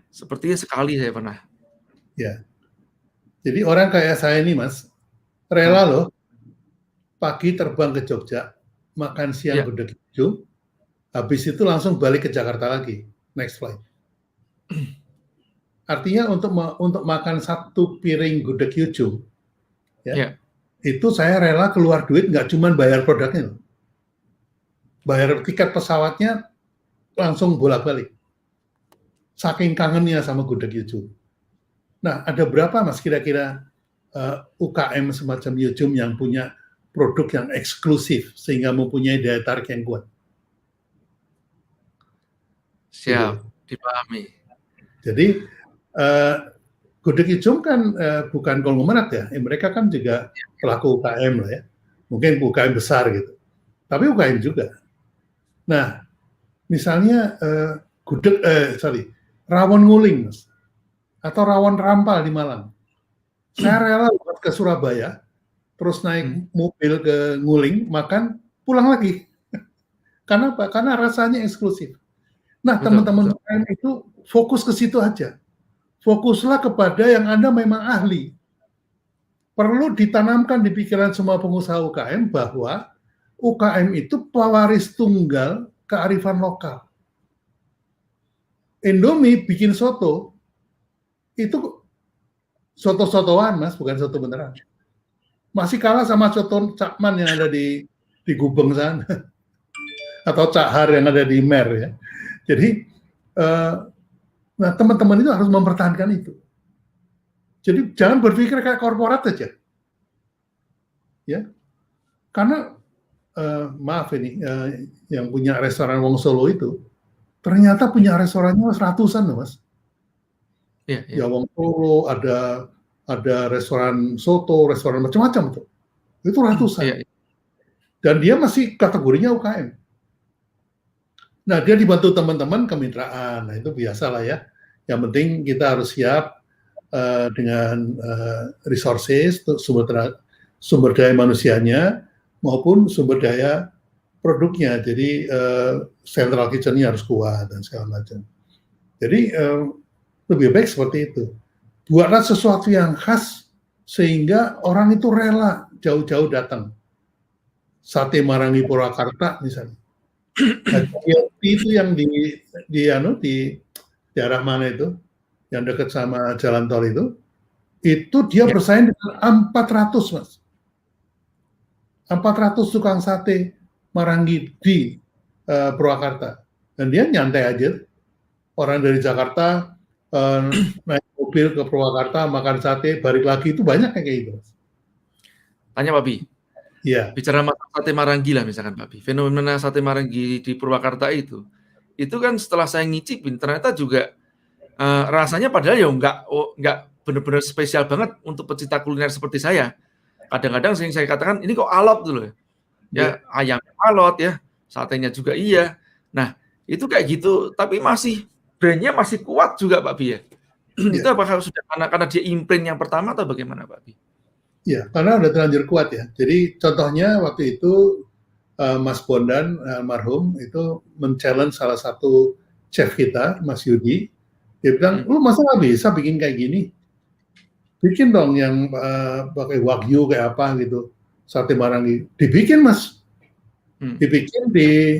Sepertinya sekali saya pernah. Ya. Jadi orang kayak saya ini Mas, rela loh pagi terbang ke Jogja, makan siang gudeg Yujum, habis itu langsung balik ke Jakarta lagi, next flight. Artinya untuk makan satu piring gudeg Yujum, itu saya rela keluar duit, nggak cuma bayar produknya, bayar tiket pesawatnya langsung bolak-balik. Saking kangennya sama gudeg Yujum. Nah, ada berapa Mas kira-kira UKM semacam Yujum yang punya produk yang eksklusif sehingga mempunyai daya tarik yang kuat? Siap, dipahami. Jadi gudeg Yujum kan bukan konglomerat ya, mereka kan juga pelaku UKM lah ya, mungkin UKM besar gitu, tapi UKM juga. Nah, misalnya rawon nguling Mas, atau rawon rampal di Malang, saya rela ke Surabaya, terus naik mobil ke Nguling, makan, pulang lagi. Karena apa? Karena rasanya eksklusif. Nah, teman-teman UKM itu fokus ke situ aja. Fokuslah kepada yang Anda memang ahli. Perlu ditanamkan di pikiran semua pengusaha UKM bahwa UKM itu pewaris tunggal kearifan lokal. Indomie bikin soto, itu soto-sotoan Mas, bukan soto beneran. Masih kalah sama soto Cakman yang ada di Gubeng sana. Atau Cahar yang ada di Mer ya. Jadi, nah teman-teman itu harus mempertahankan itu. Jadi jangan berpikir kayak korporat aja. Ya. Karena, maaf ini, yang punya restoran Wong Solo itu, ternyata punya restorannya ratusan loh Mas. Ya Wong Solo ada restoran soto, restoran macam-macam tuh. Itu ratusan. Dan dia masih kategorinya UKM. Nah, dia dibantu teman-teman kemitraan. Nah, itu biasalah ya. Yang penting kita harus siap dengan resources, sumber daya manusianya maupun sumber daya produknya. Jadi central kitchen-nya harus kuat dan segala macam. Jadi lebih baik seperti itu. Buatlah sesuatu yang khas sehingga orang itu rela jauh-jauh datang. Sate Marangi Purwakarta misalnya. Itu yang di daerah mana itu, yang dekat sama jalan tol itu dia bersaing dengan 400 Mas. 400 tukang sate Marangi di Purwakarta. Dan dia nyantai aja. Orang dari Jakarta naik mobil ke Purwakarta, makan sate, balik lagi, itu banyak kayak gitu. Tanya Pak Bi. Iya. Bicara sate Marangi lah misalkan Pak Bi. Fenomena sate Marangi di Purwakarta itu kan setelah saya ngicipin ternyata juga rasanya padahal ya nggak benar-benar spesial banget untuk pecinta kuliner seperti saya. Kadang-kadang sering saya katakan ini kok alot dulu ya. Ya ayam alot ya, satenya juga iya. Nah, itu kayak gitu, tapi brand-nya masih kuat juga Pak Bi ya. Itu apakah sudah karena dia imprint yang pertama atau bagaimana Pak Bi? Ya, karena udah terlanjur kuat ya. Jadi contohnya waktu itu Mas Bondan almarhum itu men-challenge salah satu chef kita, Mas Yudi. Dia bilang, lu masa nggak bisa bikin kayak gini? Bikin dong yang pakai wagyu kayak apa gitu, sate Marangi. Dibikin Mas. Dibikin di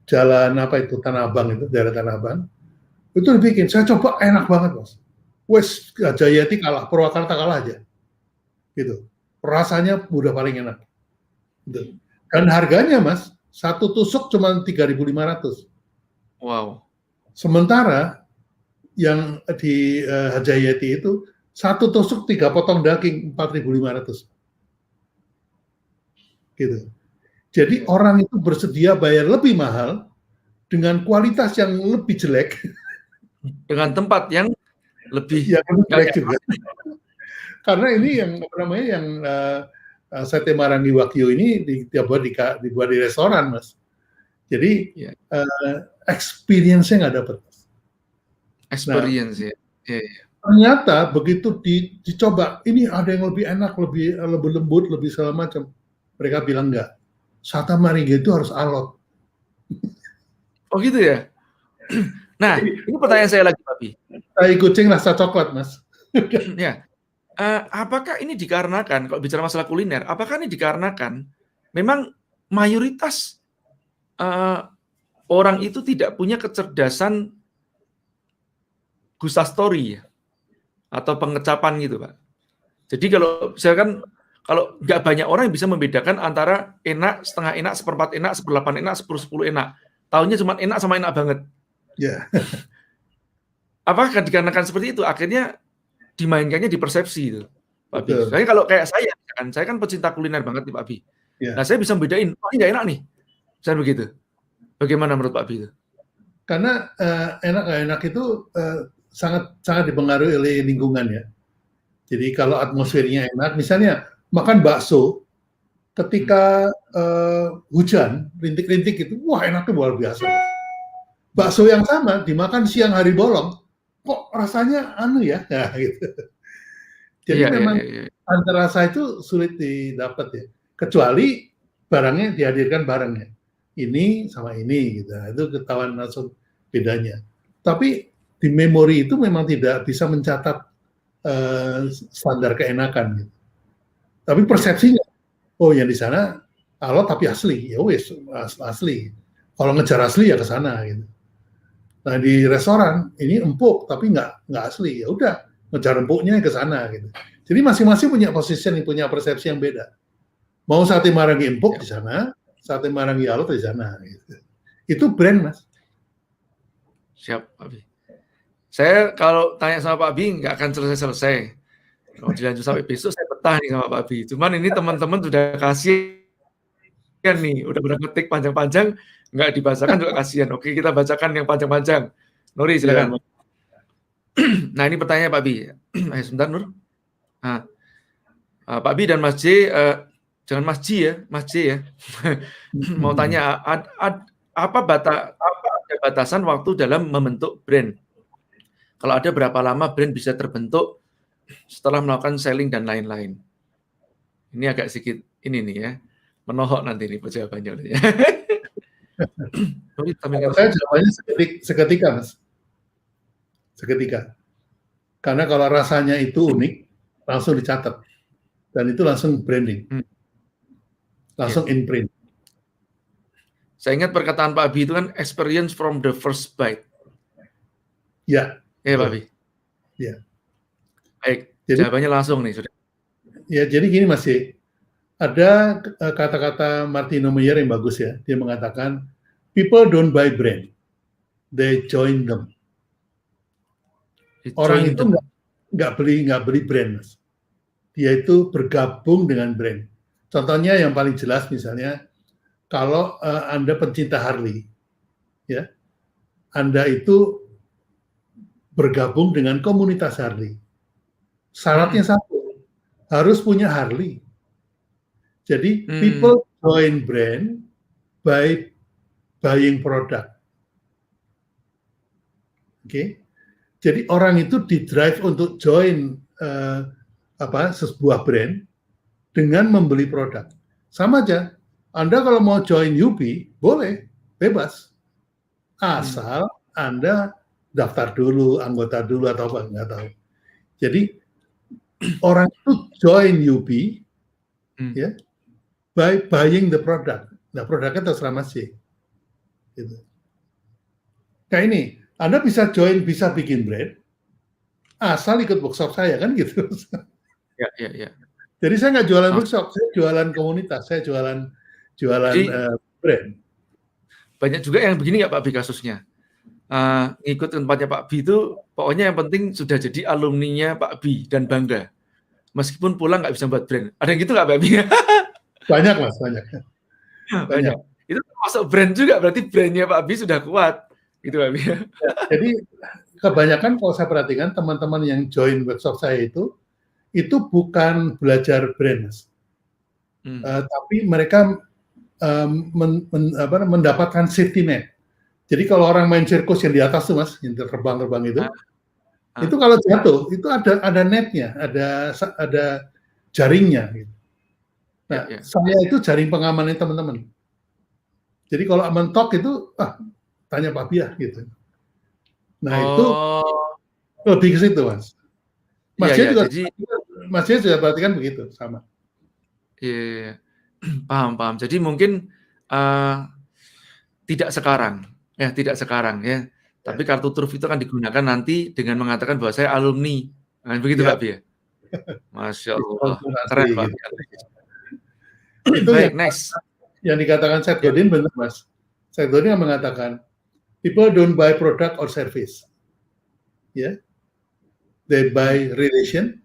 jalan apa itu, Tanah Abang itu, daerah Tanah Abang. Itu dibikin. Saya coba enak banget Mas. Wes Jayati kalah, Purwakarta kalah aja. Gitu. Rasanya udah paling enak. Gitu. Dan harganya Mas, satu tusuk cuma 3.500. Wow. Sementara yang di Hajayati itu Satu tusuk 3 potong daging 4.500. Gitu. Jadi orang itu bersedia bayar lebih mahal dengan kualitas yang lebih jelek. Dengan tempat yang lebih Ya, jelek juga. Karena ini yang apa namanya yang sate Marangi Wagyu ini dibuat di restoran, Mas. Jadi Ya. experience-nya nggak dapat. Experience ya. Ternyata begitu dicoba, ini ada yang lebih enak, lebih lembut, lebih segala macam. Mereka bilang enggak. Sate Marangi itu harus alot. Oh gitu ya. Nah, ini pertanyaan saya lagi, Pak Bi. Tai kucing rasa coklat, Mas. Ya. Apakah ini dikarenakan, kalau bicara masalah kuliner, apakah ini dikarenakan memang mayoritas orang itu tidak punya kecerdasan gustastory ya, atau pengecapan gitu, Pak. Jadi kalau misalkan kalau nggak banyak orang yang bisa membedakan antara enak, setengah enak, seperempat enak, seperdelapan enak, 10 enak. Tahunya cuma enak sama enak banget. Ya. Apakah dikarenakan seperti itu akhirnya dimainkannya di persepsi itu, Pak Bi. Betul. Soalnya kalau kayak saya kan pecinta kuliner banget nih, Pak Bi. Ya. Nah, saya bisa bedain, oh ini nggak enak nih. Misalnya begitu. Bagaimana menurut Pak Bi itu? Karena enak nggak enak itu sangat dipengaruhi oleh lingkungan ya. Jadi kalau atmosfernya enak, misalnya makan bakso ketika hujan, rintik-rintik itu, wah enaknya luar biasa. Bakso yang sama dimakan siang hari bolong, kok rasanya ya, nah, gitu. Jadi memang antara rasa itu sulit didapat ya, kecuali barangnya dihadirkan barangnya. Ini sama ini gitu, itu ketahuan langsung bedanya. Tapi di memori itu memang tidak bisa mencatat standar keenakan gitu. Tapi persepsinya, oh yang di sana alot tapi asli, ya wes asli. Kalau ngejar asli ya ke sana gitu. Nah di restoran ini empuk tapi nggak asli, ya udah ngejar empuknya ke sana gitu. Jadi masing-masing punya position, punya persepsi yang beda. Mau sate Marangi empuk di sana, sate Marangi alot di sana gitu. Itu brand, Mas. Siap, Pak Bi. Saya kalau tanya sama Pak Bi nggak akan selesai-selesai. Kalau dilanjut sampai besok saya betah nih sama Pak Bi. Cuman ini teman-teman sudah kasihan nih, udah ngetik panjang-panjang nggak dibacakan juga kasihan. Oke, kita bacakan yang panjang-panjang. Nuri silakan. Ya. Nah ini pertanyaan Pak Bi. Ayo sebentar Nur. Nah, Pak Bi dan Mas J, jangan Mas J ya, Mas J ya. Mau tanya apa batasan waktu dalam membentuk brand? Kalau ada berapa lama brand bisa terbentuk setelah melakukan selling dan lain-lain? Ini agak sedikit ini nih ya, menohok nanti nih jawabannya. Saya jawabannya seketika, Mas. Seketika. Karena kalau rasanya itu unik, langsung dicatat. Dan itu langsung branding. Langsung imprint. Saya ingat perkataan Pak Bi itu kan experience from the first bite. Ya. Ya Pak Bi. Ya. Baik, jawabannya langsung nih sudah. Ya, jadi gini Mas Y. Ada kata-kata Martino Meyer yang bagus ya. Dia mengatakan, people don't buy brand, they join them. Orang itu nggak beli brand, Mas. Dia itu bergabung dengan brand. Contohnya yang paling jelas misalnya, kalau Anda pencinta Harley, ya, Anda itu bergabung dengan komunitas Harley. Syaratnya satu, harus punya Harley. Jadi people join brand by buying product. Oke. Jadi orang itu di-drive untuk join sebuah brand dengan membeli produk. Sama aja. Anda kalau mau join UB, boleh, bebas. Asal Anda daftar dulu, anggota dulu atau apa, nggak tahu. Jadi orang itu join UB ya, by buying the product. Nah, produknya terserah Mas Y. Gitu. Kayak ini, Anda bisa join, bisa bikin brand, asal ikut workshop saya, kan gitu. Ya. Jadi saya nggak jualan workshop, saya jualan komunitas, saya jualan brand. Banyak juga yang begini nggak Pak Bi kasusnya. ngikut tempatnya Pak B itu pokoknya yang penting sudah jadi alumninya Pak B dan bangga. Meskipun pulang nggak bisa buat brand. Ada yang gitu nggak Pak B? Banyak Mas, banyak. Banyak. Itu termasuk brand juga, berarti brandnya Pak B sudah kuat. Gitu Pak B. Ya, jadi kebanyakan kalau saya perhatikan teman-teman yang join workshop saya itu bukan belajar brand, Mas. Tapi mereka mendapatkan safety net. Jadi kalau orang main sirkus yang di atas tuh Mas, yang terbang-terbang itu kalau jatuh itu ada netnya, ada jaringnya. Gitu. Nah, saya itu jaring pengamannya teman-teman. Jadi kalau mentok itu, tanya Pak Biah gitu. Nah itu lebih ke situ Mas. Mas Dia juga perhatikan begitu sama. Iya, paham. Jadi mungkin tidak sekarang ya. Tapi kartu truf itu akan digunakan nanti dengan mengatakan bahwa saya alumni. Nah, begitu Pak Biah. Masya Allah, keren Pak. Itu baik, next. Yang dikatakan Seth Godin benar Mas. Seth Godin yang mengatakan people don't buy product or service, they buy relation,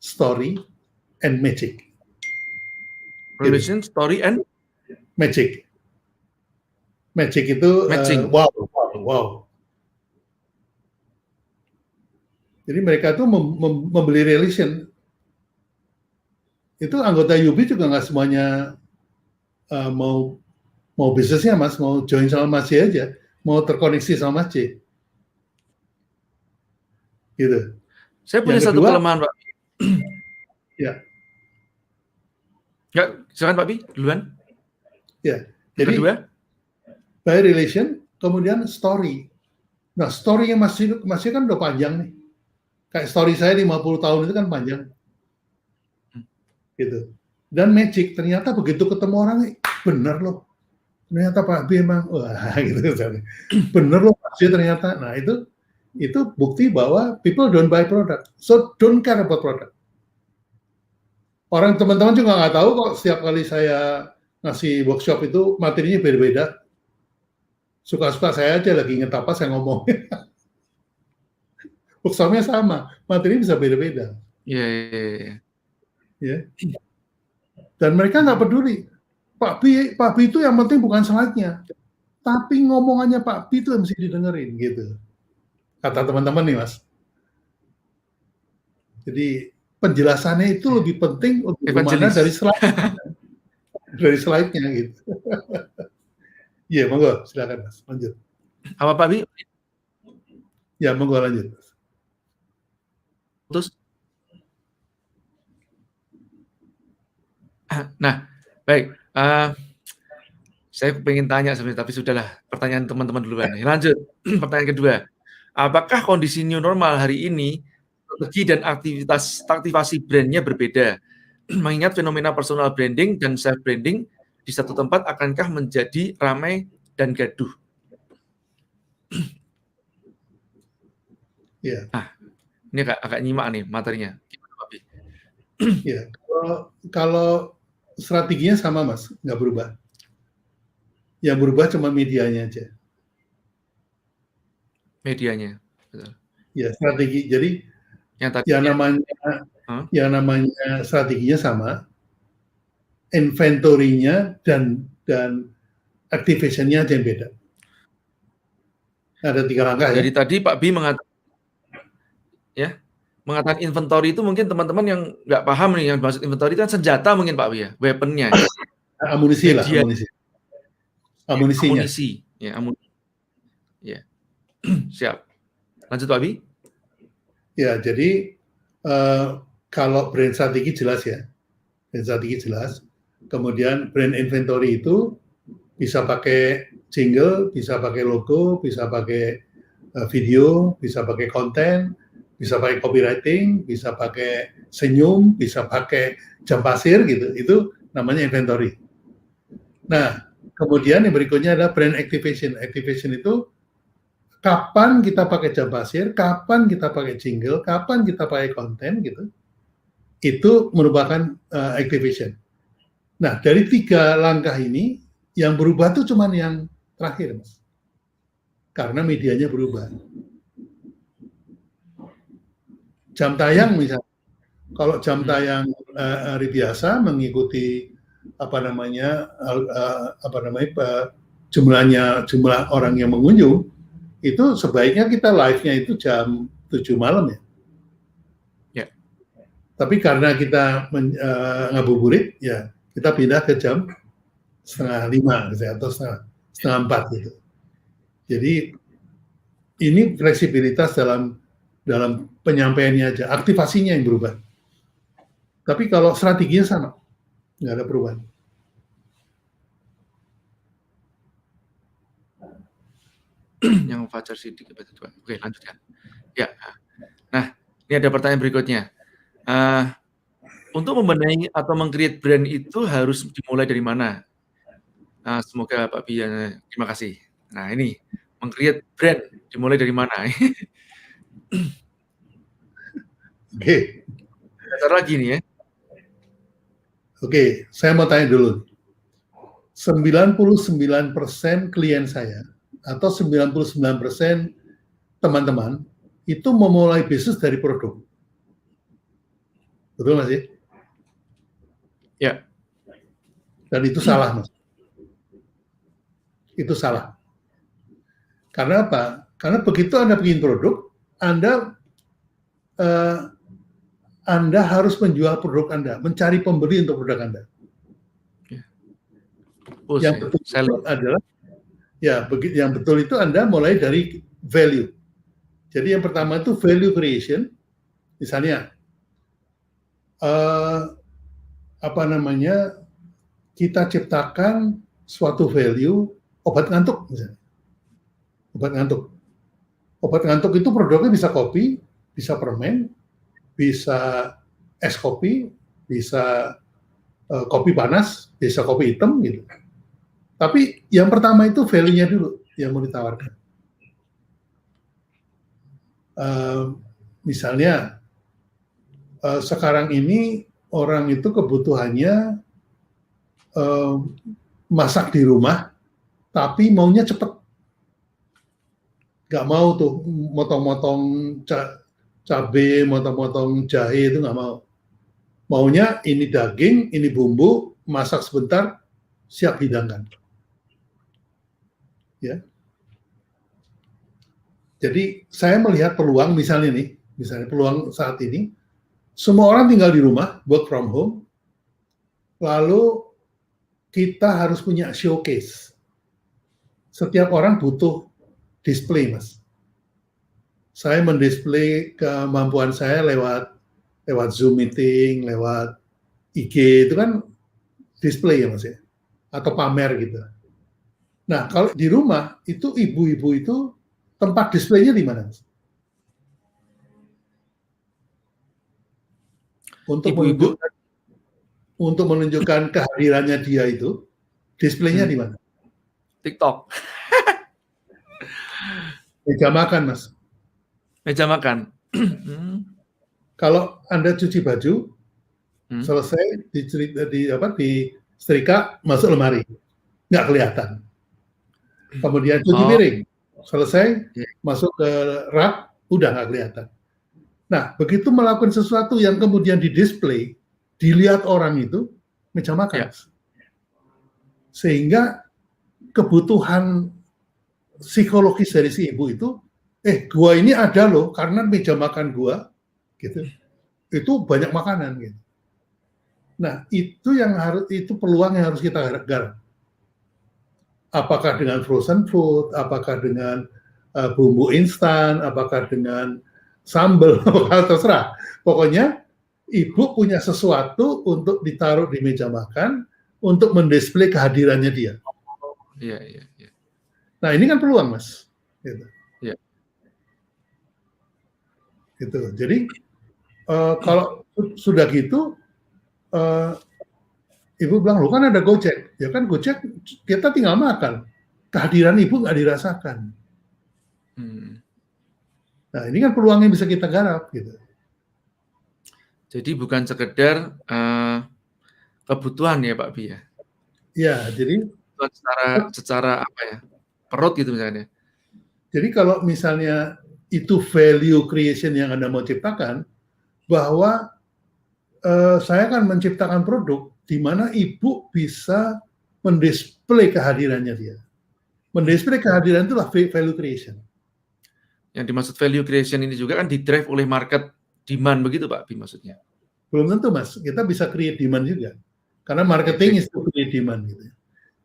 story, and magic. Relation, story, and magic. Magic itu wow. Jadi mereka tuh membeli relation. Itu anggota UB juga nggak semuanya mau bisnisnya Mas, mau join sama Mas C aja, mau terkoneksi sama Mas C. Gitu. Saya punya satu kelemahan Pak. Ya. Ya, silakan Pak Bi, duluan. Ya. Jadi kedua, by relation, kemudian story. Nah, story-nya masih kan udah panjang nih. Kayak story saya 50 tahun itu kan panjang. Gitu. Dan magic, ternyata begitu ketemu orang, bener loh. Ternyata Pak B emang, wah gitu. Bener loh Pak B ternyata. Nah itu bukti bahwa people don't buy product. So don't care about product. Orang teman-teman juga nggak tahu kok setiap kali saya ngasih workshop itu materinya beda-beda. Suka-suka saya aja lagi inget apa saya ngomong. Workshopnya sama, materinya bisa beda-beda. Iya. Dan mereka nggak peduli. Pak B itu yang penting bukan slide-nya, tapi ngomongannya Pak B itu yang mesti didengerin gitu. Kata teman-teman nih Mas. Jadi penjelasannya itu lebih penting untuk gimana dari slide-nya gitu. Iya, monggo silakan Mas, lanjut. Apa Pak Bi? Ya, monggo lanjut. Terus nah, baik. Saya pengen tanya sebenarnya, tapi sudahlah, pertanyaan teman-teman duluan. Lanjut, pertanyaan kedua. Apakah kondisi new normal hari ini, strategi dan aktivasi brandnya berbeda? Mengingat fenomena personal branding dan self-branding di satu tempat akankah menjadi ramai dan gaduh? Ya. Ini agak nyimak nih materinya. Ya, kalau strateginya sama Mas, nggak berubah. Yang berubah cuma medianya aja. Medianya, betul. Ya, strategi. Jadi yang namanya strateginya sama, inventory-nya dan activation-nya aja yang beda. Ada 3 langkah ya. Jadi tadi Pak B mengatakan inventory itu mungkin teman-teman yang nggak paham nih, yang maksud inventory itu kan senjata mungkin Pak B ya, weapon-nya. Amunisi lah, amunisinya. Ya. Siap. Lanjut Pak B. Ya, jadi kalau brand strategi jelas ya. Brand strategi jelas. Kemudian brand inventory itu bisa pakai jingle, bisa pakai logo, bisa pakai video, bisa pakai konten, bisa pakai copywriting, bisa pakai senyum, bisa pakai jam pasir gitu. Itu namanya inventory. Nah, kemudian yang berikutnya adalah brand activation. Activation itu kapan kita pakai jam pasir, kapan kita pakai jingle, kapan kita pakai konten gitu. Itu merupakan activation. Nah, dari 3 langkah ini yang berubah tuh cuman yang terakhir, Mas. karena medianya berubah. Jam tayang misalnya, kalau jam tayang hari biasa mengikuti jumlah orang yang mengunjung, itu sebaiknya kita live-nya itu jam 7 malam ya. Ya. Tapi karena kita ngabuburit, ya kita pindah ke jam 4:30 gitu, atau 3:30 gitu. Jadi ini fleksibilitas dalam penyampaiannya aja, aktivasinya yang berubah. Tapi kalau strateginya sama, nggak ada perubahan. Yang Fajar Sidik. Oke, lanjutkan. Ya. Nah, ini ada pertanyaan berikutnya. Untuk membenahi atau meng-create brand itu harus dimulai dari mana? Semoga Pak Bi, terima kasih. Nah, ini meng-create brand dimulai dari mana? Oke. Dasar lagi nih ya. Oke, saya mau tanya dulu. 99% klien saya atau 99% teman-teman itu memulai bisnis dari produk. Betul nggak sih? Ya. Dan itu salah, Mas. Itu salah. Karena apa? Karena begitu Anda bikin produk, Anda harus menjual produk Anda, mencari pembeli untuk produk Anda. Yang betul adalah, yang betul itu Anda mulai dari value. Jadi yang pertama itu value creation. Misalnya, kita ciptakan suatu value obat ngantuk misalnya. Obat ngantuk itu produknya bisa kopi, bisa permen, bisa es kopi, bisa kopi panas, bisa kopi hitam gitu. Tapi yang pertama itu value-nya dulu yang mau ditawarkan. Misalnya sekarang ini orang itu kebutuhannya masak di rumah, tapi maunya cepat. Nggak mau tuh motong-motong cabai, motong-motong jahe, itu nggak mau. Maunya ini daging, ini bumbu, masak sebentar, siap hidangkan. Ya. Jadi saya melihat peluang misalnya peluang saat ini, semua orang tinggal di rumah, work from home, lalu kita harus punya showcase. Setiap orang butuh display, Mas. Saya mendisplay kemampuan saya lewat Zoom meeting, lewat IG, itu kan display ya Mas ya, atau pamer gitu. Nah, kalau di rumah itu ibu-ibu itu tempat displaynya di mana, Mas? Untuk menunjukkan kehadirannya dia itu, displaynya di mana? TikTok. Meja makan, Mas. Meja makan. Kalau Anda cuci baju, selesai disetrika, masuk lemari, nggak kelihatan. Kemudian cuci piring, selesai, masuk ke rak, udah nggak kelihatan. Nah, begitu melakukan sesuatu yang kemudian didisplay, dilihat orang itu, meja makan. Sehingga kebutuhan psikologis dari si ibu itu, gua ini ada loh, karena meja makan gua, gitu, itu banyak makanan, gitu. Nah, itu peluang yang harus kita garap. Apakah dengan frozen food, apakah dengan bumbu instan, apakah dengan sambal, terserah. Pokoknya ibu punya sesuatu untuk ditaruh di meja makan untuk mendisplay kehadirannya dia. Iya. Nah, ini kan peluang, Mas. Gitu. Iya. Gitu. Jadi kalau sudah gitu, ibu bilang, lo kan ada Gojek. Ya kan Gojek kita tinggal makan. Kehadiran ibu nggak dirasakan. Nah, ini kan peluang yang bisa kita garap. Gitu. Jadi bukan sekedar kebutuhan ya Pak Bi ya? Ya, jadi secara apa ya, perut gitu misalnya. Jadi kalau misalnya itu value creation yang Anda mau ciptakan, bahwa saya akan menciptakan produk di mana ibu bisa mendisplay kehadirannya dia. Mendisplay kehadiran itulah value creation. Yang dimaksud value creation ini juga kan di-drive oleh market demand, begitu Pak Bi maksudnya? Belum tentu Mas, kita bisa create demand juga. Karena marketing is to create demand gitu.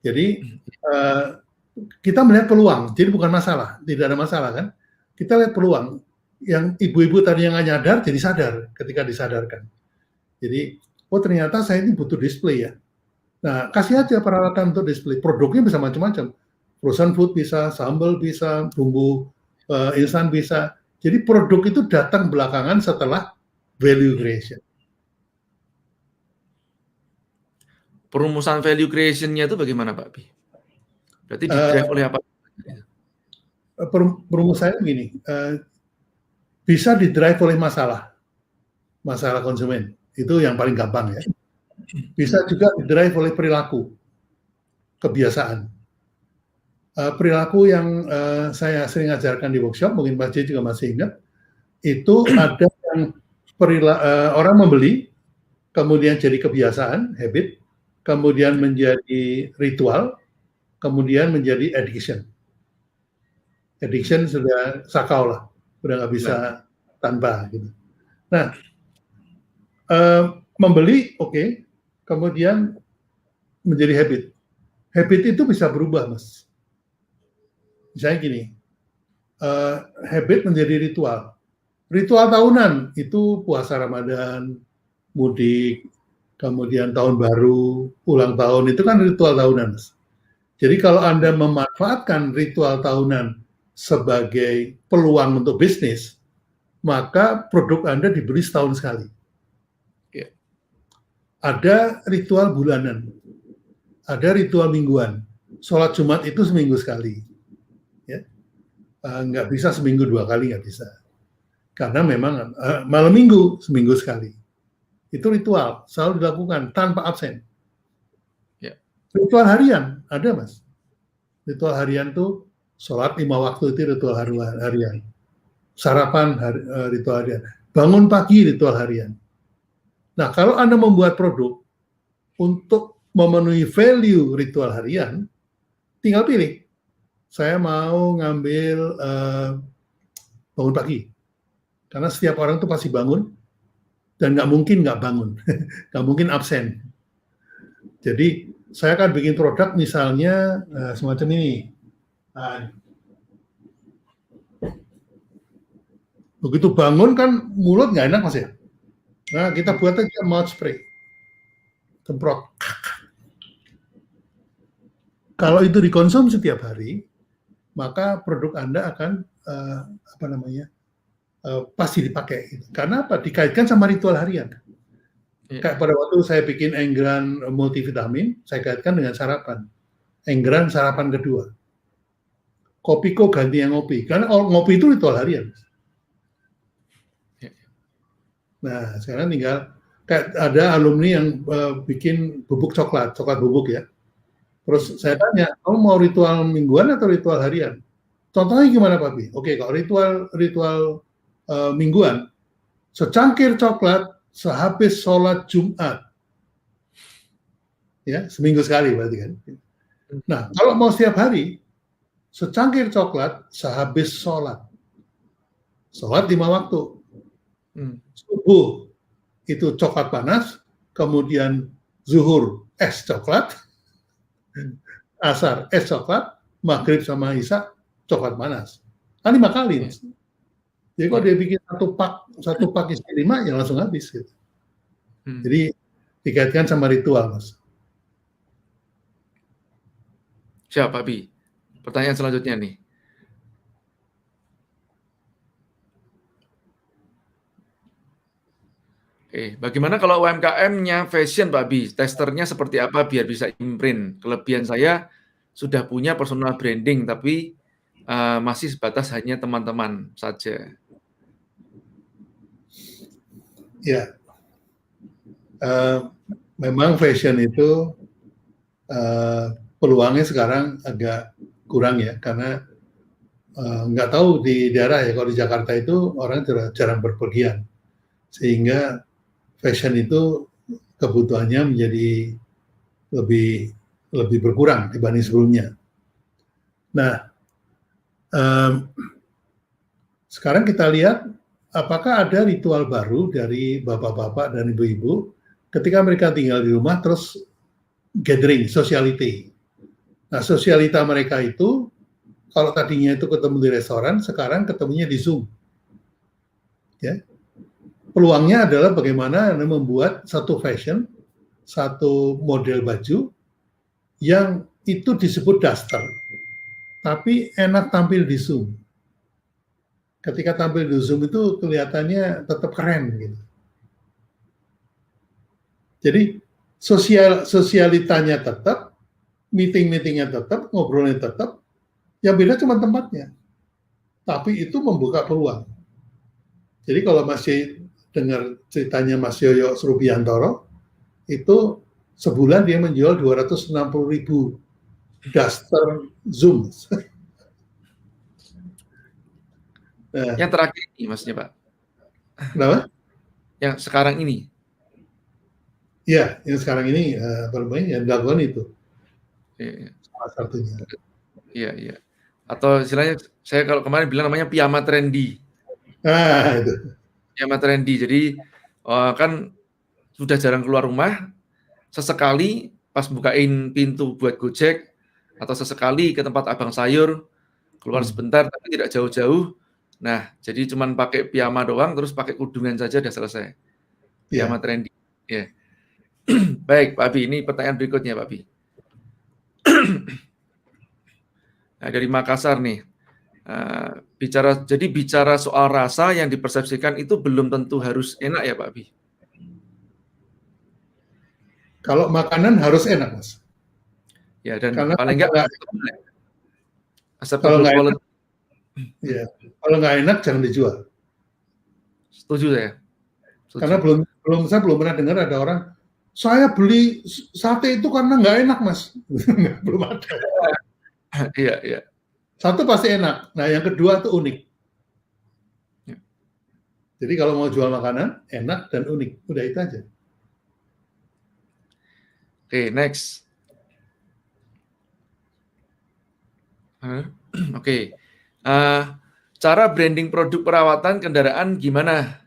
Jadi kita melihat peluang, jadi bukan masalah, tidak ada masalah kan. Kita lihat peluang. Yang ibu-ibu tadi yang nggak nyadar, jadi sadar ketika disadarkan. Jadi, oh ternyata saya ini butuh display ya. Nah, kasih aja peralatan untuk display. Produknya bisa macam-macam. Frozen food bisa, sambal bisa, bumbu instan bisa. Jadi produk itu datang belakangan setelah value creation. Perumusan value creation-nya itu bagaimana Pak Bi? Berarti di-drive oleh apa? Perumusannya begini, bisa di-drive oleh masalah konsumen. Itu yang paling gampang ya. Bisa juga di-drive oleh perilaku, kebiasaan. Perilaku yang saya sering ajarkan di workshop, mungkin Pak J juga masih ingat, itu ada yang orang membeli, kemudian jadi kebiasaan, habit, kemudian menjadi ritual, kemudian menjadi addiction. Addiction sudah sakau lah, sudah nggak bisa tanpa gitu. Nah, membeli oke, kemudian menjadi habit. Habit itu bisa berubah, Mas. Misalnya gini, habit menjadi ritual. Ritual tahunan itu puasa Ramadan, mudik, kemudian tahun baru, ulang tahun, itu kan ritual tahunan, Mas. Jadi kalau Anda memanfaatkan ritual tahunan sebagai peluang untuk bisnis, maka produk Anda dibeli setahun sekali. Yeah. Ada ritual bulanan, ada ritual mingguan. Sholat Jumat itu seminggu sekali. Ya. Nggak bisa seminggu 2 kali, nggak bisa. Karena memang malam minggu seminggu sekali. Itu ritual, selalu dilakukan tanpa absen. Yeah. Ritual harian, ada Mas. Ritual harian tuh sholat 5 waktu itu ritual harian. Sarapan ritual harian. Bangun pagi ritual harian. Nah, kalau Anda membuat produk untuk memenuhi value ritual harian, tinggal pilih. Saya mau ngambil bangun pagi. Karena setiap orang tuh pasti bangun, dan nggak mungkin nggak bangun. Nggak mungkin absen. Jadi, saya akan bikin produk misalnya semacam ini. Nah, begitu bangun kan mulut nggak enak Mas ya. Nah kita buat aja mouth spray, semprot. Kalau itu dikonsumsi setiap hari, maka produk Anda akan pasti dipakai. Karena apa? Dikaitkan sama ritual harian. Kayak pada waktu saya bikin Enggran multivitamin, saya kaitkan dengan sarapan. Enggran sarapan kedua. Kopiko ganti yang ngopi. Karena ngopi itu ritual harian. Nah, sekarang tinggal kayak ada alumni yang bikin bubuk coklat bubuk ya. Terus saya tanya, kamu mau ritual mingguan atau ritual harian? Contohnya gimana Pak Bi? Oke, kalau ritual mingguan, secangkir coklat sehabis sholat Jumat. Ya, seminggu sekali berarti kan. Nah, kalau mau setiap hari, secangkir coklat sehabis sholat. Sholat 5 waktu. Subuh itu coklat panas, kemudian zuhur es coklat, asar es coklat, maghrib sama isya coklat panas. Kan 5 kali. Mas. Jadi kalau dia bikin satu pak isi 5, ya langsung habis. Gitu. Jadi dikaitkan sama ritual, Mas. Siap, Pak Bi. Pertanyaan selanjutnya nih. Oke, bagaimana kalau UMKM-nya fashion, Pak Bi? Testernya seperti apa biar bisa imprint? Kelebihan saya sudah punya personal branding, tapi masih sebatas hanya teman-teman saja. Ya, memang fashion itu peluangnya sekarang agak kurang ya, karena nggak tahu di daerah ya, kalau di Jakarta itu orang jarang berpergian, sehingga fashion itu kebutuhannya menjadi lebih berkurang dibanding sebelumnya. Nah, sekarang kita lihat apakah ada ritual baru dari bapak-bapak dan ibu-ibu ketika mereka tinggal di rumah terus gathering, sociality. Nah, sosialita mereka itu kalau tadinya itu ketemu di restoran, sekarang ketemunya di Zoom. Ya. Peluangnya adalah bagaimana membuat satu fashion, satu model baju yang itu disebut daster, tapi enak tampil di Zoom. Ketika tampil di Zoom itu kelihatannya tetap keren gitu. Jadi sosialitanya tetap, meeting-meetingnya tetap, ngobrolnya tetap, yang beda cuma tempatnya. Tapi itu membuka peluang. Jadi kalau masih dengar ceritanya Mas Yoyo Srubiantoro, itu sebulan dia menjual 260.000 daster Zoom. Nah, Yang terakhir ini maksudnya Pak? kenapa? Yang sekarang ini? Iya, yang sekarang ini yang dilakukan itu. Iya. Salah satunya. Iya. Atau istilahnya saya kalau kemarin bilang namanya piyama trendy. Nah, itu. Piyama trendy. Jadi kan sudah jarang keluar rumah, sesekali pas bukain pintu buat Gojek atau sesekali ke tempat abang sayur, keluar sebentar tapi tidak jauh-jauh. Nah, jadi cuman pakai piyama doang terus pakai kudungan saja udah selesai. Piyama trendy. Ya. Baik, Pak Abi, ini pertanyaan berikutnya, Pak Abi. Nah, dari Makassar nih, bicara soal rasa yang dipersepsikan itu belum tentu harus enak ya Pak Abi? Kalau makanan harus enak, Mas. Ya, dan karena paling enggak kalau nggak enak jangan dijual. Setuju saya. Karena saya belum pernah dengar ada orang, saya beli sate itu karena nggak enak, Mas. Belum ada. Iya. Satu pasti enak. Nah, yang kedua itu unik. Ya. Jadi kalau mau jual makanan, enak dan unik. Udah itu aja. Oke, next. Oke. Cara branding produk perawatan kendaraan gimana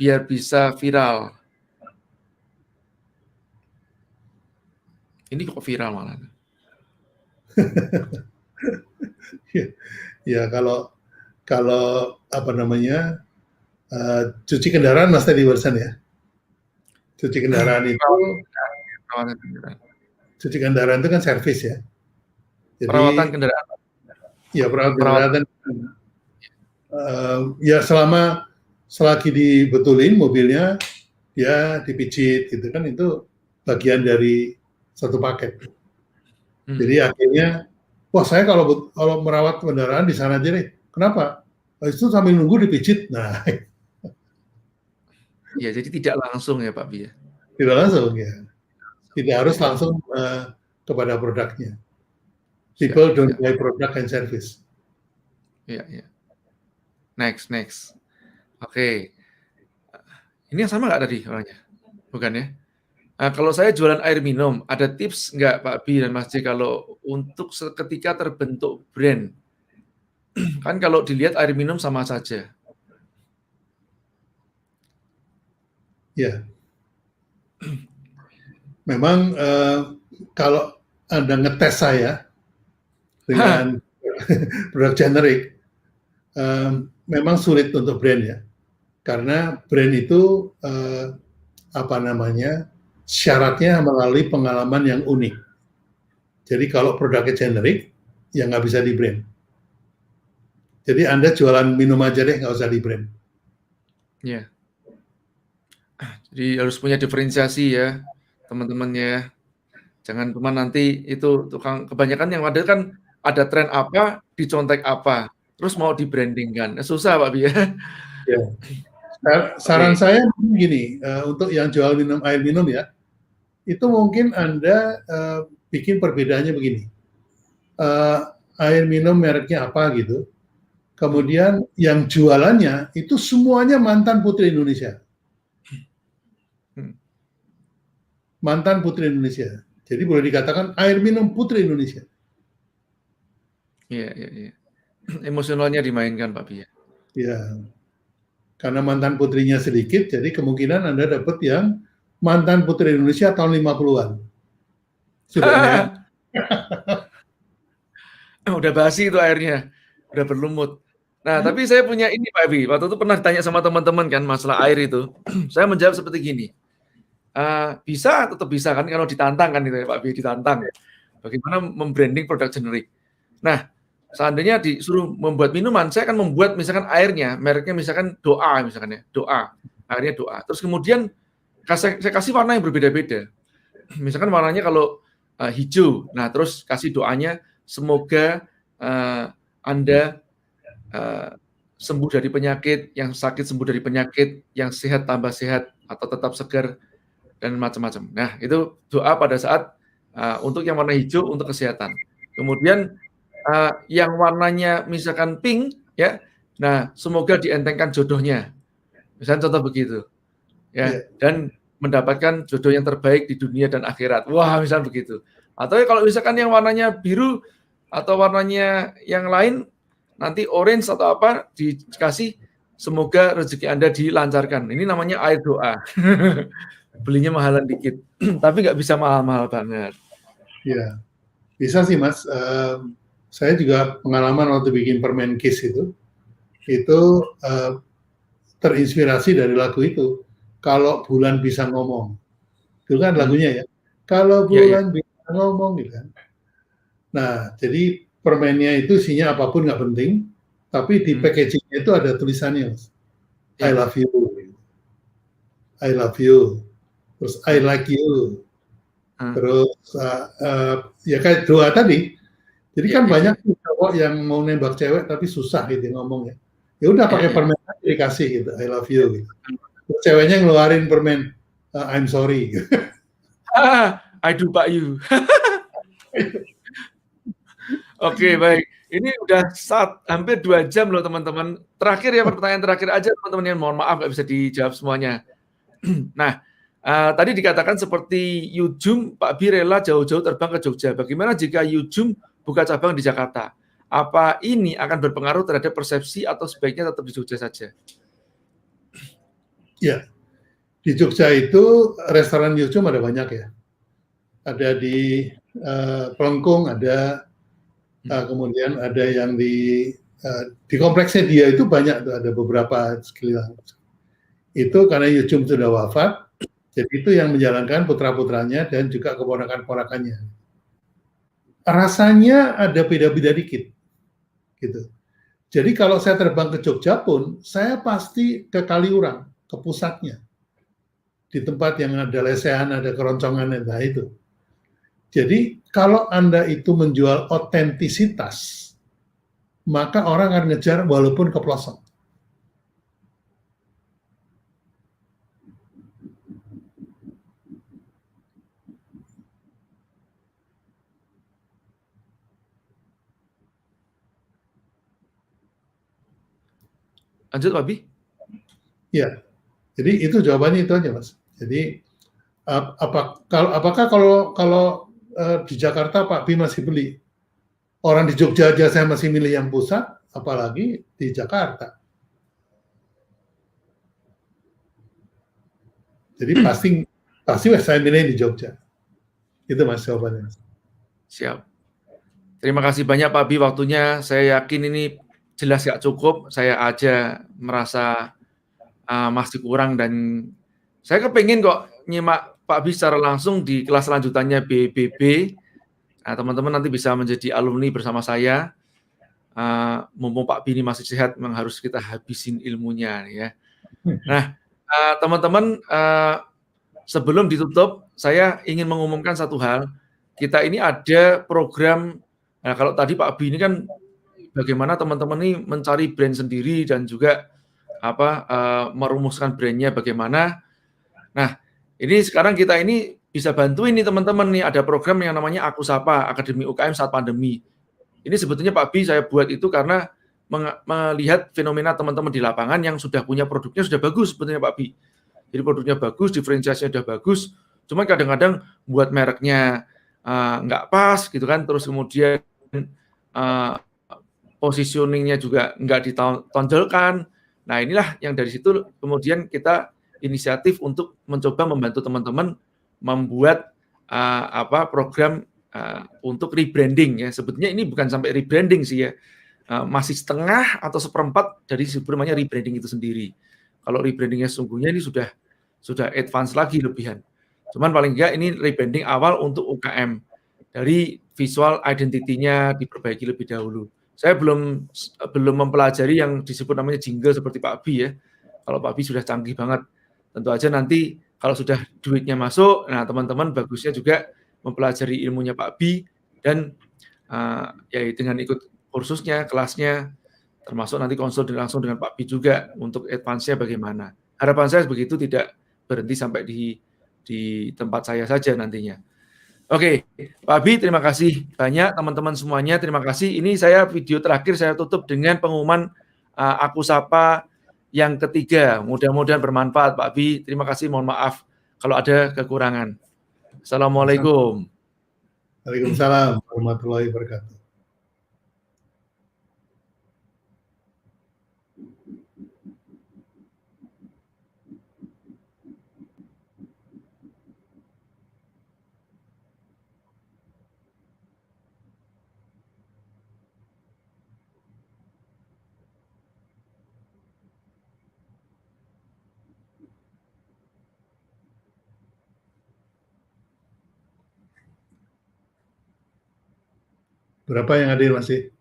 biar bisa viral? Ini kok viral malah. Ya kalau apa namanya cuci kendaraan Mas tadi barusan ya. Cuci kendaraan itu kan servis ya. Jadi, perawatan kendaraan. Ya perawatan. Ya selagi dibetulin mobilnya dia dipijit gitu kan, itu bagian dari satu paket. Jadi akhirnya, wah saya kalau merawat kendaraan di sana aja nih. Kenapa? Itu sambil nunggu dipijit. Nah, ya jadi tidak langsung ya Pak Bi ya. Tidak langsung ya. Tidak harus langsung kepada produknya. People don't buy product and service. Iya. Next. Oke. Ini yang sama nggak tadi orangnya? Bukan ya? Nah, kalau saya jualan air minum, ada tips nggak Pak Bi dan Mas J kalau untuk seketika terbentuk brand? Kan kalau dilihat air minum sama saja. Ya. Memang kalau Anda ngetes saya dengan produk generik, memang sulit untuk brand ya. Karena brand itu syaratnya melalui pengalaman yang unik. Jadi kalau produknya generik, ya nggak bisa di brand. Jadi Anda jualan minum aja deh, nggak usah di brand. Iya. Jadi harus punya diferensiasi ya, teman-temannya. Jangan cuma nanti itu tukang, kebanyakan yang ada kan ada tren apa, dicontek apa, terus mau di-brandingkan. Susah Pak Bi ya. Ya. Saran saya gini, untuk yang jual air minum ya, itu mungkin Anda bikin perbedaannya begini. Air minum mereknya apa gitu, kemudian yang jualannya itu semuanya mantan putri Indonesia. Mantan putri Indonesia. Jadi boleh dikatakan air minum putri Indonesia. Iya. Emosionalnya dimainkan Pak Bi ya. Ya, karena mantan putrinya sedikit, jadi kemungkinan Anda dapat yang mantan putri Indonesia tahun 50-an. Sudah ya. Udah basi itu airnya, udah berlumut. Nah, tapi saya punya ini Pak Bi, waktu itu pernah ditanya sama teman-teman kan masalah air itu. Saya menjawab seperti gini, bisa tetap bisa kan kalau ditantang kan itu ya Pak Bi, ditantang. Bagaimana membranding produk generik. Nah, seandainya disuruh membuat minuman, saya akan membuat misalkan airnya, mereknya misalkan Doa misalkan ya, Doa, airnya Doa. Terus kemudian saya kasih warna yang berbeda-beda. Misalkan warnanya kalau hijau, nah terus kasih doanya semoga Anda sembuh dari penyakit, yang sakit sembuh dari penyakit, yang sehat tambah sehat atau tetap segar dan macam-macam. Nah itu doa pada saat untuk yang warna hijau untuk kesehatan. Kemudian yang warnanya misalkan pink ya, nah semoga dientengkan jodohnya, misalnya contoh begitu ya, dan mendapatkan jodoh yang terbaik di dunia dan akhirat, wah misalnya begitu. Atau kalau misalkan yang warnanya biru atau warnanya yang lain nanti orange atau apa dikasih semoga rezeki Anda dilancarkan. Ini namanya air doa. Belinya mahalan dikit, tapi nggak bisa mahal-mahal banget. Ya, bisa sih Mas. Saya juga pengalaman waktu bikin permen Kiss itu terinspirasi dari lagu itu. Kalau bulan bisa ngomong, itu kan lagunya ya. Kalau bulan bisa ngomong, gitu kan. Nah, jadi permennya itu isinya apapun nggak penting, tapi di packagingnya itu ada tulisannya, I love you, I love you, terus I like you, terus ya kayak doa tadi. Jadi kan banyak cowok yang mau nembak cewek tapi susah gitu ngomongnya. Ya udah pakai permen aja dikasih gitu, I love you. Gitu. Terus ceweknya ngeluarin permen, I'm sorry. I do pak you. Oke, baik. Ini udah hampir 2 jam loh teman-teman. Terakhir ya, pertanyaan terakhir aja teman-teman, yang mohon maaf nggak bisa dijawab semuanya. Nah, tadi dikatakan seperti Yujum, Pak Bi rela jauh-jauh terbang ke Jogja. Bagaimana jika Yujum buka cabang di Jakarta? Apa ini akan berpengaruh terhadap persepsi atau sebaiknya tetap di Jogja saja? Ya, di Jogja itu restoran Yujum ada banyak ya. Ada di Pelengkung, ada kemudian ada yang di kompleksnya dia itu banyak, ada beberapa sekeliling. Itu karena Yujum sudah wafat, jadi itu yang menjalankan putra-putranya dan juga keponakan-keponakannya. Rasanya ada beda-beda dikit, gitu. Jadi kalau saya terbang ke Jogja pun, saya pasti ke Kaliurang, ke pusatnya, di tempat yang ada lesehan, ada keroncongan, nah itu. Jadi kalau Anda itu menjual otentisitas, maka orang akan ngejar walaupun ke pelosok. Lanjut Pak Bi? Ya, jadi itu jawabannya itu aja Mas. Jadi apakah kalau di Jakarta Pak Bi masih beli, orang di Jogja aja saya masih milih yang pusat, apalagi di Jakarta. Jadi pasti saya milih di Jogja. Itu Mas jawabannya. Siap. Terima kasih banyak Pak Bi waktunya. Saya yakin ini jelas gak cukup. Saya aja merasa masih kurang, dan saya kepengen kok nyimak Pak Bi secara langsung di kelas lanjutannya BBB. Nah, teman-teman nanti bisa menjadi alumni bersama saya. Mumpung Pak Bi ini masih sehat, memang harus kita habisin ilmunya ya. Nah, teman-teman, sebelum ditutup, saya ingin mengumumkan satu hal. Kita ini ada program. Nah, kalau tadi Pak Bi ini kan bagaimana teman-teman ini mencari brand sendiri dan juga merumuskan brandnya bagaimana. Nah, ini sekarang kita ini bisa bantuin nih teman-teman nih, ada program yang namanya Aku Sapa, Akademi UKM saat pandemi. Ini sebetulnya Pak Bi saya buat itu karena melihat fenomena teman-teman di lapangan yang sudah punya produknya sudah bagus sebetulnya Pak Bi. Jadi produknya bagus, diferensiasinya sudah bagus, cuma kadang-kadang buat mereknya nggak pas gitu kan, terus kemudian positioningnya juga nggak ditonjolkan. Nah inilah yang dari situ kemudian kita inisiatif untuk mencoba membantu teman-teman membuat program untuk rebranding ya. Sebetulnya ini bukan sampai rebranding sih ya, masih setengah atau seperempat dari sebenarnya rebranding itu sendiri. Kalau rebrandingnya sesungguhnya ini sudah advance lagi lebihan. Cuman paling enggak ini rebranding awal untuk UKM. Dari visual identity-nya diperbaiki lebih dahulu. Saya belum mempelajari yang disebut namanya jingle seperti Pak Bi ya. Kalau Pak Bi sudah canggih banget. Tentu aja nanti kalau sudah duitnya masuk, nah teman-teman bagusnya juga mempelajari ilmunya Pak Bi dan ya dengan ikut kursusnya, kelasnya, termasuk nanti konsul langsung dengan Pak Bi juga untuk advance-nya bagaimana. Harapan saya begitu, tidak berhenti sampai di tempat saya saja nantinya. Oke, Pak Bi, terima kasih banyak teman-teman semuanya, terima kasih. Ini saya video terakhir saya tutup dengan pengumuman Aku Sapa yang ketiga. Mudah-mudahan bermanfaat Pak Bi. Terima kasih, mohon maaf kalau ada kekurangan. Assalamualaikum. Waalaikumsalam warahmatullahi wabarakatuh. Berapa yang hadir masih?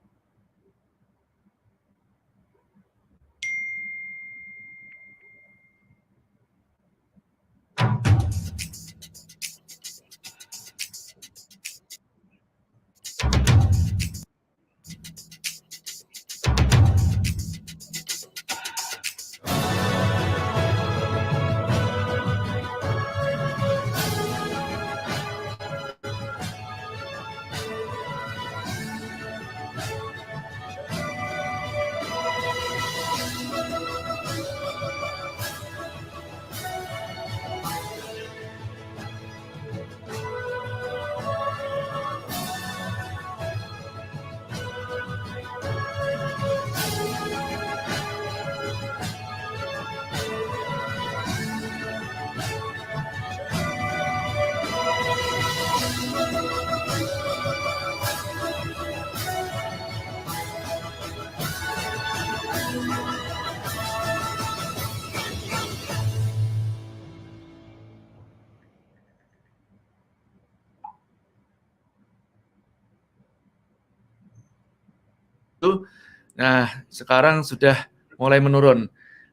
Nah, sekarang sudah mulai menurun.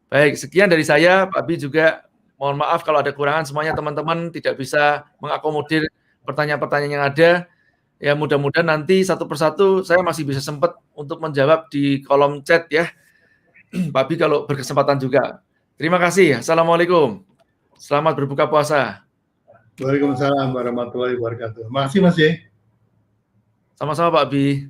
Baik, sekian dari saya, Pak Bi juga mohon maaf kalau ada kekurangan semuanya teman-teman tidak bisa mengakomodir pertanyaan-pertanyaan yang ada. Ya mudah-mudahan nanti satu persatu saya masih bisa sempat untuk menjawab di kolom chat ya. Pak Bi kalau berkesempatan juga. Terima kasih. Assalamualaikum. Selamat berbuka puasa. Waalaikumsalam warahmatullahi wabarakatuh. Makasih Mas. Sama-sama Pak Bi.